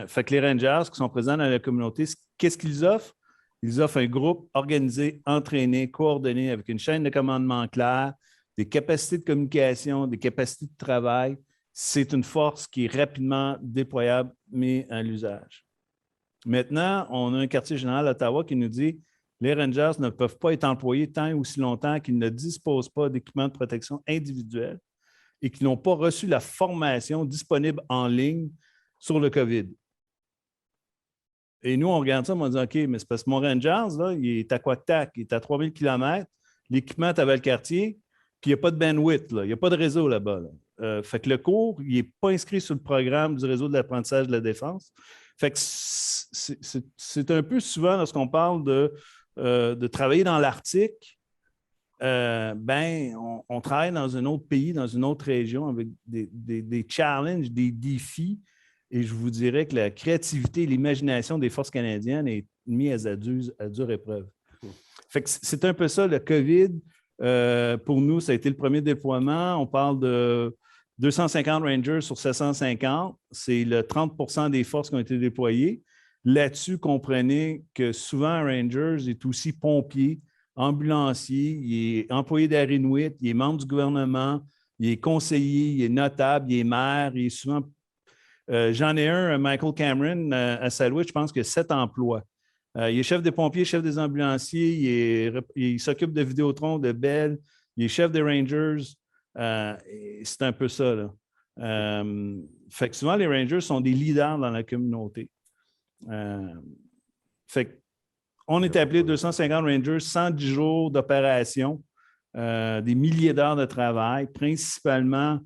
fait que les Rangers qui sont présents dans la communauté, qu'est-ce qu'ils offrent? Ils offrent un groupe organisé, entraîné, coordonné, avec une chaîne de commandement claire, des capacités de communication, des capacités de travail. C'est une force qui est rapidement déployable, mais à l'usage. Maintenant, on a un quartier général à Ottawa qui nous dit que les Rangers ne peuvent pas être employés tant et aussi longtemps qu'ils ne disposent pas d'équipements de protection individuels et qu'ils n'ont pas reçu la formation disponible en ligne sur le COVID. Et nous, on regarde ça, on dit OK, mais c'est parce que mon Rangers, là, il est à Quacktac, il est à 3000 km, l'équipement est à Valcartier, puis il n'y a pas de bandwidth, là, il n'y a pas de réseau là-bas. Là. Fait que le cours, il n'est pas inscrit sur le programme du réseau de l'apprentissage de la défense. Fait que c'est un peu souvent, lorsqu'on parle de travailler dans l'Arctique, on travaille dans un autre pays, dans une autre région, avec des challenges, des défis. Et je vous dirais que la créativité et l'imagination des forces canadiennes est mise à dure épreuve. Fait que c'est un peu ça, le COVID. Pour nous, ça a été le premier déploiement. On parle de 250 Rangers sur 750. C'est le 30 des forces qui ont été déployées. Là-dessus, comprenez que souvent, un Rangers est aussi pompier, ambulancier, il est employé d'Air Inuit, il est membre du gouvernement, il est conseiller, il est notable, il est maire, il est souvent... J'en ai un, Michael Cameron, à Salouet, je pense qu'il a 7 emplois. Il est chef des pompiers, chef des ambulanciers, il s'occupe de Vidéotron, de Bell, il est chef des Rangers. C'est un peu ça, là. Fait que souvent, les Rangers sont des leaders dans la communauté. Fait qu'on est appelé 250 Rangers, 110 jours d'opération, des milliers d'heures de travail, principalement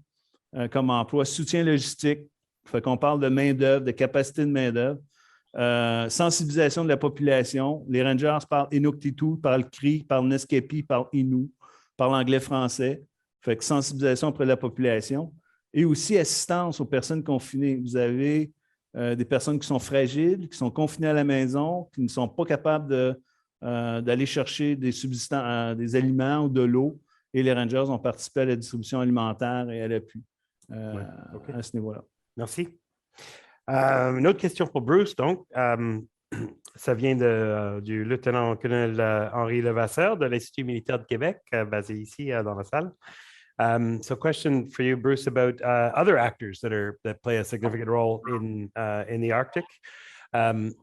comme emploi, soutien logistique. Fait qu'on parle de main-d'œuvre, de capacité de main-d'œuvre, sensibilisation de la population. Les Rangers parlent Inuktitut, parlent Cri, parlent Neskepi, parlent Innu, parlent anglais-français. Fait que sensibilisation auprès de la population. Et aussi assistance aux personnes confinées. Vous avez des personnes qui sont fragiles, qui sont confinées à la maison, qui ne sont pas capables d'aller chercher des subsistants, des aliments ou de l'eau. Et les Rangers ont participé à la distribution alimentaire et à l'appui à ce niveau-là. Merci. Une autre question pour Bruce, donc. Ça vient du lieutenant-colonel Henri Levasseur de l'Institut militaire de Québec, basé ici dans la salle. So question for you, Bruce, about other actors that play a significant role in the Arctic.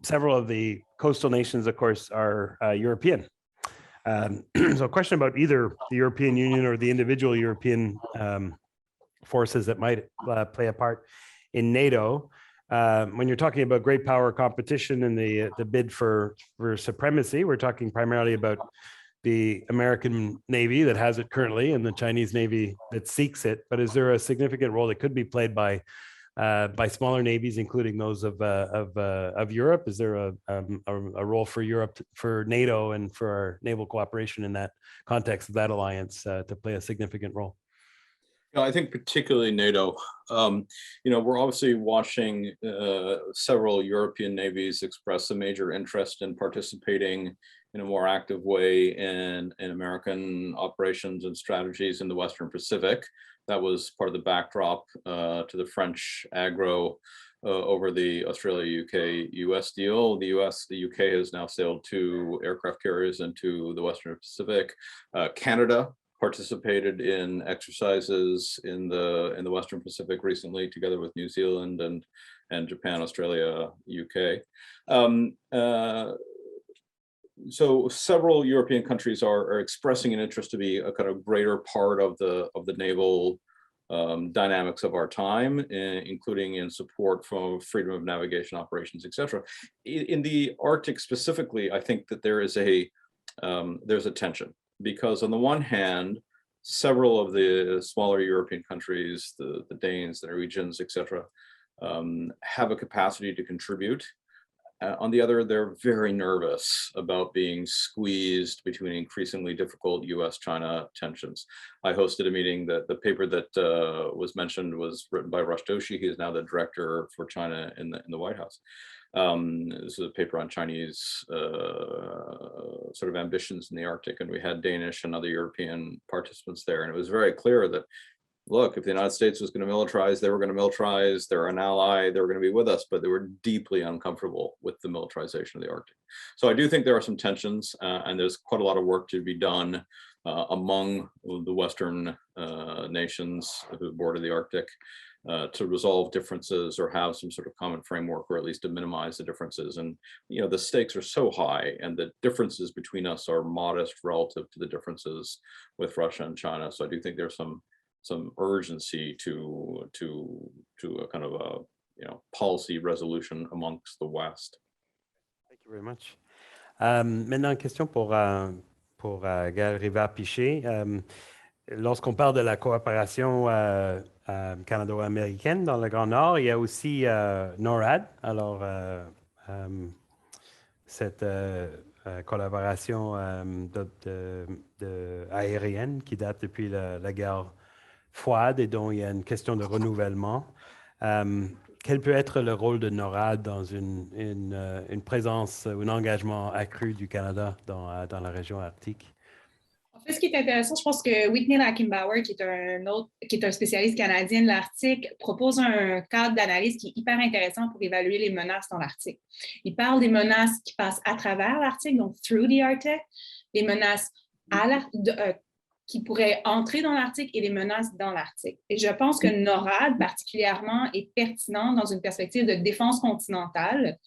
Several of the coastal nations, of course, are European. So a question about either the European Union or the individual European forces that might play a part in NATO. When you're talking about great power competition and the bid for supremacy, we're talking primarily about the American Navy that has it currently and the Chinese Navy that seeks it. But is there a significant role that could be played by smaller navies, including those of Europe? Is there a role for Europe, for NATO, and for our naval cooperation in that context of that alliance to play a significant role? I think particularly NATO. We're obviously watching several European navies express a major interest in participating in a more active way in American operations and strategies in the Western Pacific. That was part of the backdrop to the French aggro over the Australia, UK, US deal. The UK has now sailed 2 aircraft carriers into the Western Pacific. Canada participated in exercises in the Western Pacific recently, together with New Zealand and Japan, Australia, UK. So several European countries are expressing an interest to be a kind of greater part of the naval dynamics of our time, including in support for freedom of navigation operations, etc. In the Arctic specifically, I think that there's a tension, because on the one hand, several of the smaller European countries, the Danes, the Norwegians, etc., have a capacity to contribute. On the other, they're very nervous about being squeezed between increasingly difficult US-China tensions. I hosted a meeting that the paper that was mentioned was written by Rush Doshi. He is now the director for China in the White House. This is a paper on Chinese sort of ambitions in the Arctic, and we had Danish and other European participants there. And it was very clear that, look, if the United States was going to militarize, they were going to militarize. They're an ally. They were going to be with us, but they were deeply uncomfortable with the militarization of the Arctic. So I do think there are some tensions, and there's quite a lot of work to be done among the Western nations who border the Arctic to resolve differences or have some sort of common framework, or at least to minimize the differences. And the stakes are so high, and the differences between us are modest relative to the differences with Russia and China. So I do think there's some urgency to a kind of a policy resolution amongst the West. Thank you very much. Maintenant, question pour Gaël Rivard-Piché. Lorsqu'on parle de la coopération canado-américaine dans le Grand Nord, il y a aussi NORAD. Alors, cette collaboration aérienne qui date depuis la guerre froide et dont il y a une question de renouvellement. Quel peut être le rôle de NORAD dans une présence ou un engagement accru du Canada dans la région arctique? En fait, ce qui est intéressant, je pense que Whitney Lackenbauer, qui est un spécialiste canadien de l'Arctique, propose un cadre d'analyse qui est hyper intéressant pour évaluer les menaces dans l'Arctique. Il parle des menaces qui passent à travers l'Arctique, donc through the Arctic, les menaces qui pourraient entrer dans l'Arctique et les menaces dans l'Arctique. Et je pense que NORAD, particulièrement, est pertinent dans une perspective de défense continentale,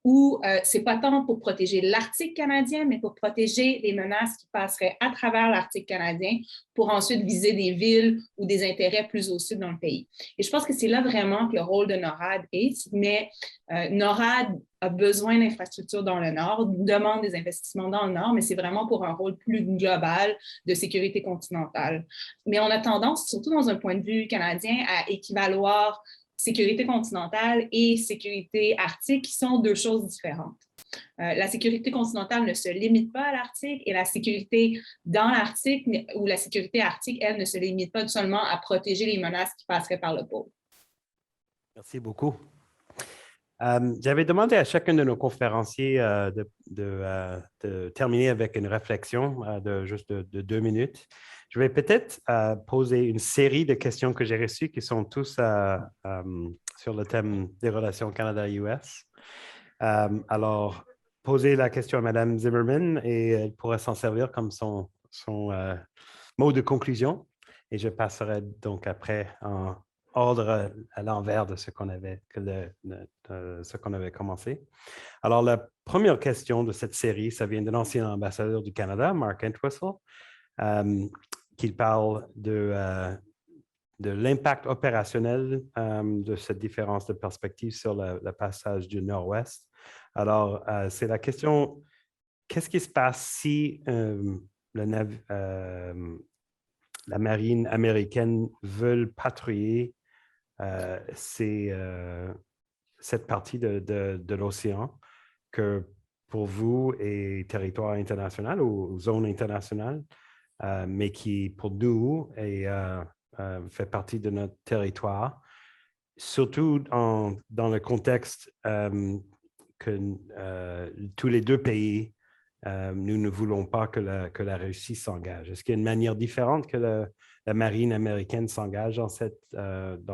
où ce n'est pas tant pour protéger l'Arctique canadien, mais pour protéger les menaces qui passeraient à travers l'Arctique canadien pour ensuite viser des villes ou des intérêts plus au sud dans le pays. Et je pense que c'est là vraiment que le rôle de NORAD est, mais NORAD a besoin d'infrastructures dans le Nord, demande des investissements dans le Nord, mais c'est vraiment pour un rôle plus global de sécurité continentale. Mais on a tendance, surtout dans un point de vue canadien, à équivaloir sécurité continentale et sécurité arctique, qui sont deux choses différentes. La sécurité continentale ne se limite pas à l'Arctique, et la sécurité dans l'Arctique ou la sécurité arctique, elle, ne se limite pas seulement à protéger les menaces qui passeraient par le pôle. Merci beaucoup. J'avais demandé à chacun de nos conférenciers de terminer avec une réflexion de 2 minutes. Je vais peut-être poser une série de questions que j'ai reçues qui sont tous sur le thème des relations Canada-US. Alors, poser la question à Mme Zimmerman et elle pourrait s'en servir comme son mot de conclusion. Et je passerai donc après en ordre à l'envers de ce qu'on avait commencé. Alors, la première question de cette série, ça vient de l'ancien ambassadeur du Canada, Mark Entwistle, qui parle de l'impact opérationnel de cette différence de perspective sur le passage du Nord-Ouest. Alors, c'est la question, qu'est-ce qui se passe si la marine américaine veut patrouiller cette partie de l'océan que pour vous est territoire international ou zone internationale, mais qui pour nous fait partie de notre territoire, surtout dans le contexte que tous les deux pays nous ne voulons pas que la Russie s'engage. Est-ce qu'il y a une manière différente que la marine américaine s'engage dans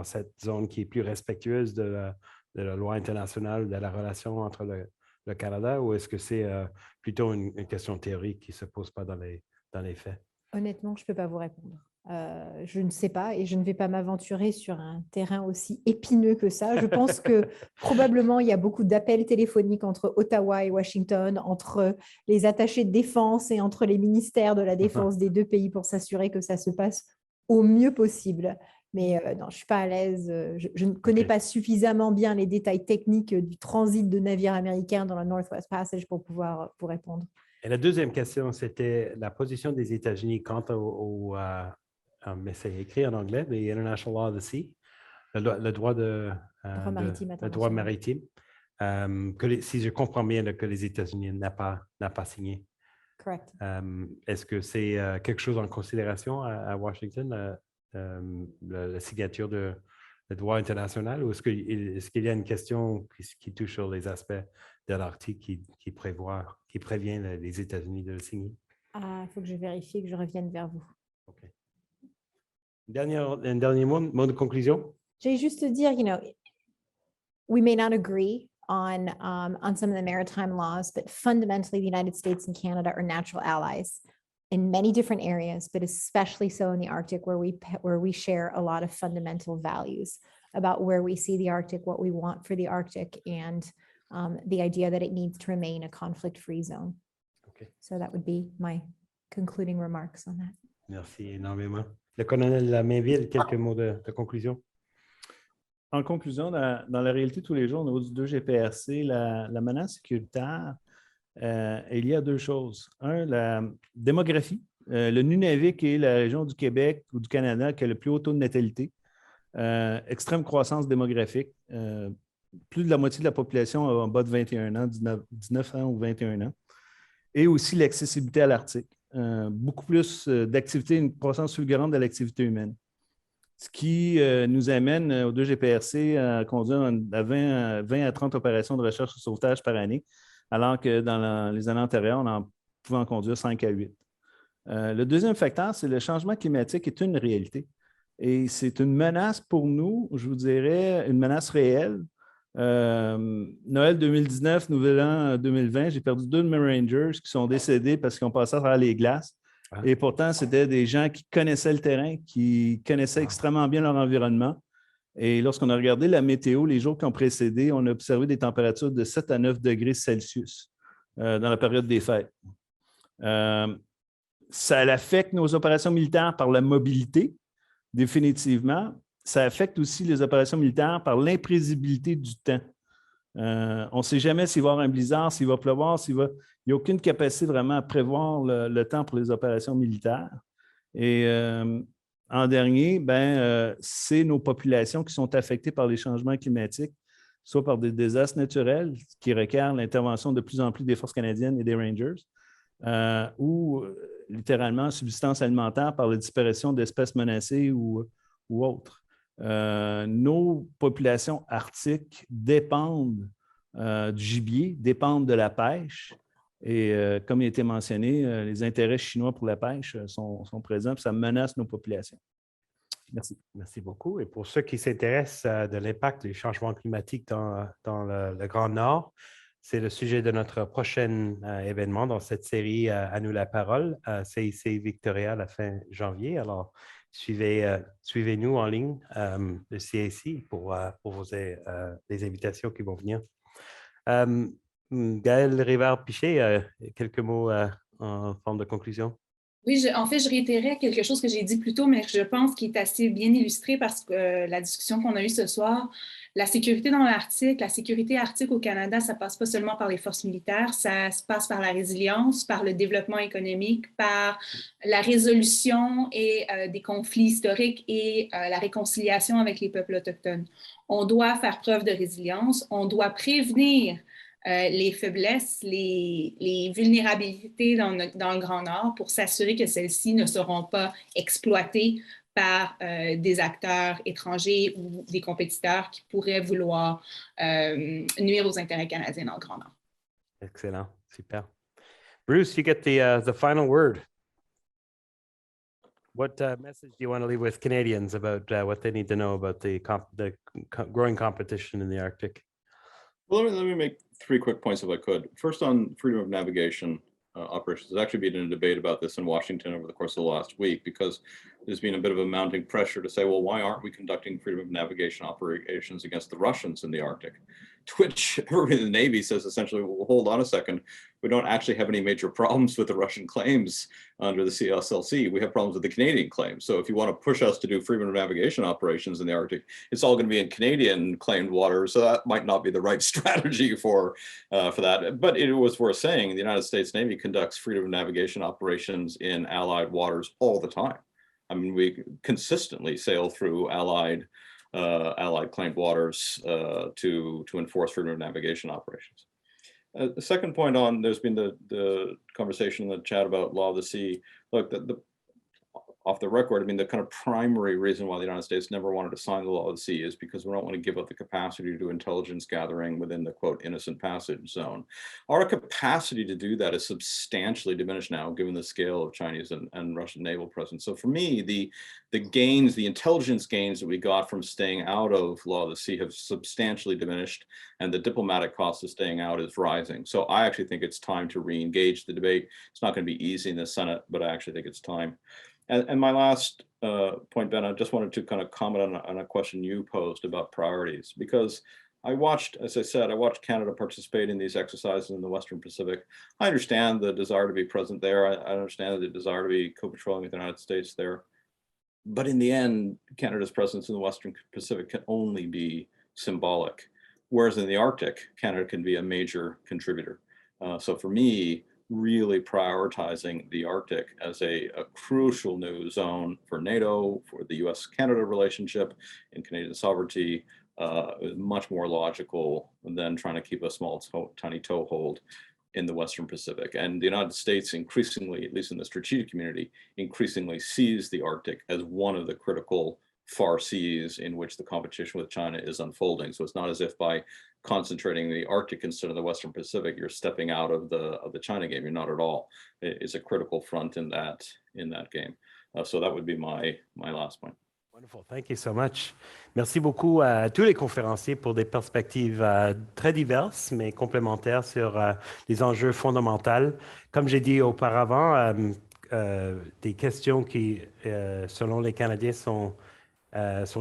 cette zone qui est plus respectueuse de la loi internationale, de la relation entre le Canada, ou est-ce que c'est plutôt une question théorique qui ne se pose pas dans les faits? Honnêtement, je ne peux pas vous répondre. Je ne sais pas et je ne vais pas m'aventurer sur un terrain aussi épineux que ça. Je pense que probablement il y a beaucoup d'appels téléphoniques entre Ottawa et Washington, entre les attachés de défense et entre les ministères de la défense des deux pays pour s'assurer que ça se passe au mieux possible. Mais non, je ne suis pas à l'aise. Je ne connais pas suffisamment bien les détails techniques du transit de navires américains dans le Northwest Passage pour pouvoir vous répondre. Et la deuxième question, c'était la position des États-Unis quant mais c'est écrit en anglais, the International Law of the Sea, le droit maritime, si je comprends bien, que les États-Unis n'a pas signé. Correct. Est-ce que c'est quelque chose en considération à Washington, la signature de droit international, ou est-ce qu'il y a une question qui touche sur les aspects de l'Arctique qui prévient les États-Unis de le signer? Il faut que je vérifie et que je revienne vers vous. OK. Un dernier mot de conclusion? J'ai juste dire, we may not agree on some of the maritime laws, but fundamentally, the United States and Canada are natural allies in many different areas, but especially so in the Arctic, where we share a lot of fundamental values about where we see the Arctic, what we want for the Arctic, and the idea that it needs to remain a conflict-free zone. Okay. So that would be my concluding remarks on that. Merci énormément. Le colonel Mainville, quelques mots de conclusion? En conclusion, dans la réalité de tous les jours, au niveau du 2GPRC, la menace sécuritaire, il y a deux choses. Un, la démographie. Le Nunavik est la région du Québec ou du Canada qui a le plus haut taux de natalité. Extrême croissance démographique. Plus de la moitié de la population en bas de 21 ans, 19 ans ou 21 ans. Et aussi l'accessibilité à l'Arctique. Beaucoup plus d'activité, une croissance fulgurante de l'activité humaine. Ce qui nous amène au 2GPRC à conduire à 20 à 30 opérations de recherche et sauvetage par année, alors que dans les années antérieures, on en pouvait en conduire 5 à 8. Le deuxième facteur, c'est le changement climatique est une réalité. Et c'est une menace pour nous, je vous dirais, une menace réelle. Noël 2019, Nouvel An 2020, j'ai perdu 2 de mes Rangers qui sont décédés parce qu'ils ont passé à travers les glaces. Et pourtant, c'était des gens qui connaissaient le terrain, qui connaissaient extrêmement bien leur environnement. Et lorsqu'on a regardé la météo, les jours qui ont précédé, on a observé des températures de 7 à 9 degrés Celsius dans la période des fêtes. Ça affecte nos opérations militaires par la mobilité, définitivement. Ça affecte aussi les opérations militaires par l'imprévisibilité du temps. On ne sait jamais s'il va y avoir un blizzard, s'il va pleuvoir, il n'y a aucune capacité vraiment à prévoir le temps pour les opérations militaires. Et en dernier, c'est nos populations qui sont affectées par les changements climatiques, soit par des désastres naturels qui requièrent l'intervention de plus en plus des forces canadiennes et des Rangers, ou littéralement subsistance alimentaire par la disparition d'espèces menacées ou autres. Nos populations arctiques dépendent du gibier, dépendent de la pêche. Et comme il a été mentionné, les intérêts chinois pour la pêche sont présents, puis ça menace nos populations. Merci. Merci beaucoup. Et pour ceux qui s'intéressent de l'impact des changements climatiques dans le Grand Nord, c'est le sujet de notre prochain événement dans cette série À nous la parole, à CIC Victoria à la fin janvier. Alors, suivez-nous en ligne, le CIC, pour les invitations qui vont venir. Gaëlle Rivard-Piché, quelques mots en forme de conclusion. Oui, en fait, je réitérais quelque chose que j'ai dit plus tôt, mais je pense qu'il est assez bien illustré parce que la discussion qu'on a eue ce soir, la sécurité dans l'Arctique, la sécurité arctique au Canada, ça passe pas seulement par les forces militaires, ça se passe par la résilience, par le développement économique, par la résolution des conflits historiques et la réconciliation avec les peuples autochtones. On doit faire preuve de résilience, on doit prévenir les faiblesses, les vulnérabilités dans le Grand Nord pour s'assurer que celles-ci ne seront pas exploitées par des acteurs étrangers ou des compétiteurs qui pourraient vouloir nuire aux intérêts canadiens dans le Grand Nord. Excellent, super. Bruce, you get the final word. What message do you want to leave with Canadians about what they need to know about the growing competition in the Arctic? Well, let me make 3 quick points if I could. First, on freedom of navigation operations. There's actually been a debate about this in Washington over the course of the last week, because there's been a bit of a mounting pressure to say, well, why aren't we conducting freedom of navigation operations against the Russians in the Arctic? To which everybody in the Navy says essentially, well, hold on a second, we don't actually have any major problems with the Russian claims under the CSLC. We have problems with the Canadian claims. So if you want to push us to do freedom of navigation operations in the Arctic, it's all going to be in Canadian claimed waters. So that might not be the right strategy for that. But it was worth saying, the United States Navy conducts freedom of navigation operations in Allied waters all the time. I mean, we consistently sail through Allied claimed waters to enforce freedom of navigation operations. The second point on, there's been the conversation in the chat about law of the sea. Look, off the record, I mean, the kind of primary reason why the United States never wanted to sign the law of the sea is because we don't want to give up the capacity to do intelligence gathering within the, quote, innocent passage zone. Our capacity to do that is substantially diminished now, given the scale of Chinese and Russian naval presence. So for me, the gains, the intelligence gains that we got from staying out of law of the sea have substantially diminished, and the diplomatic cost of staying out is rising. So I actually think it's time to re-engage the debate. It's not going to be easy in the Senate, but I actually think it's time. And my last point, Ben, I just wanted to kind of comment on a question you posed about priorities, because I watched, as I said, I watched Canada participate in these exercises in the Western Pacific. I understand the desire to be present there. I understand the desire to be co-patrolling with the United States there. But in the end, Canada's presence in the Western Pacific can only be symbolic, whereas in the Arctic, Canada can be a major contributor. So for me, really prioritizing the Arctic as a crucial new zone for NATO, for the US-Canada relationship and Canadian sovereignty, is much more logical than trying to keep a small, tiny toehold in the Western Pacific. And the United States increasingly, at least in the strategic community, increasingly sees the Arctic as one of the critical far seas in which the competition with China is unfolding. So it's not as if by concentrating the Arctic instead of the Western Pacific, you're stepping out of the China game. You're not at all. It's a critical front in that game. So that would be my last point. Wonderful. Thank you so much. Merci beaucoup à tous les conférenciers pour des perspectives très diverses, mais complémentaires sur les enjeux fondamentaux. Comme j'ai dit auparavant, des questions qui, selon les Canadiens, sont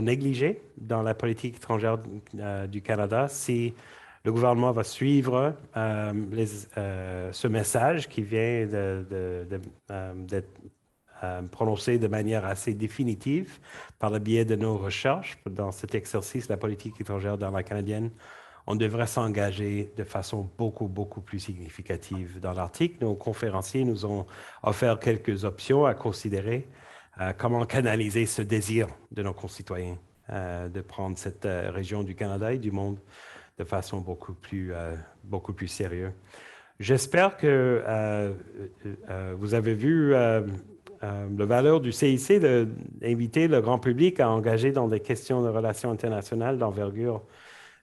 négligées dans la politique étrangère du Canada. Si le gouvernement va suivre ce message qui vient d'être prononcé de manière assez définitive par le biais de nos recherches dans cet exercice de la politique étrangère dans la canadienne, on devrait s'engager de façon beaucoup plus significative dans l'Arctique. Nos conférenciers nous ont offert quelques options à considérer. Comment canaliser ce désir de nos concitoyens de prendre cette région du Canada et du monde de façon beaucoup plus sérieuse. J'espère que vous avez vu la valeur du CIC d'inviter le grand public à engager dans des questions de relations internationales d'envergure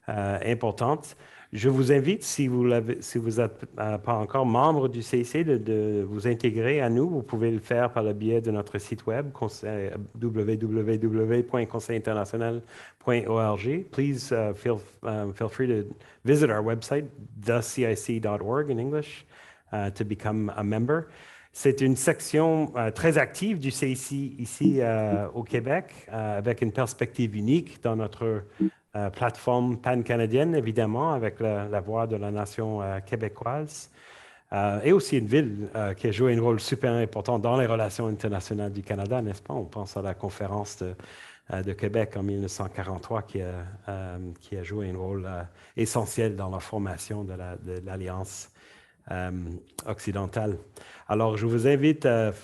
importante. Je vous invite, si vous n'êtes pas encore membre du CIC, de vous intégrer à nous. Vous pouvez le faire par le biais de notre site web, www.conseilinternational.org. Please feel free to visit our website, thecic.org in English, to become a member. C'est une section très active du CIC ici au Québec, avec une perspective unique dans notre plateforme pan-canadienne, évidemment, avec la voix de la nation québécoise, et aussi une ville qui a joué un rôle super important dans les relations internationales du Canada, n'est-ce pas? On pense à la conférence de Québec en 1943 qui a joué un rôle essentiel dans la formation de l'Alliance occidentale. Alors, je vous invite à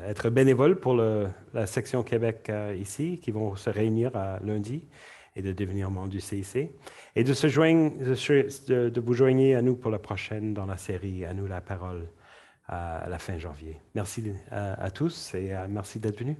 être bénévole pour la section Québec ici, qui vont se réunir lundi et de devenir membre du CIC, et de vous joindre à nous pour la prochaine dans la série « À nous la parole » à la fin janvier. Merci à tous et merci d'être venus.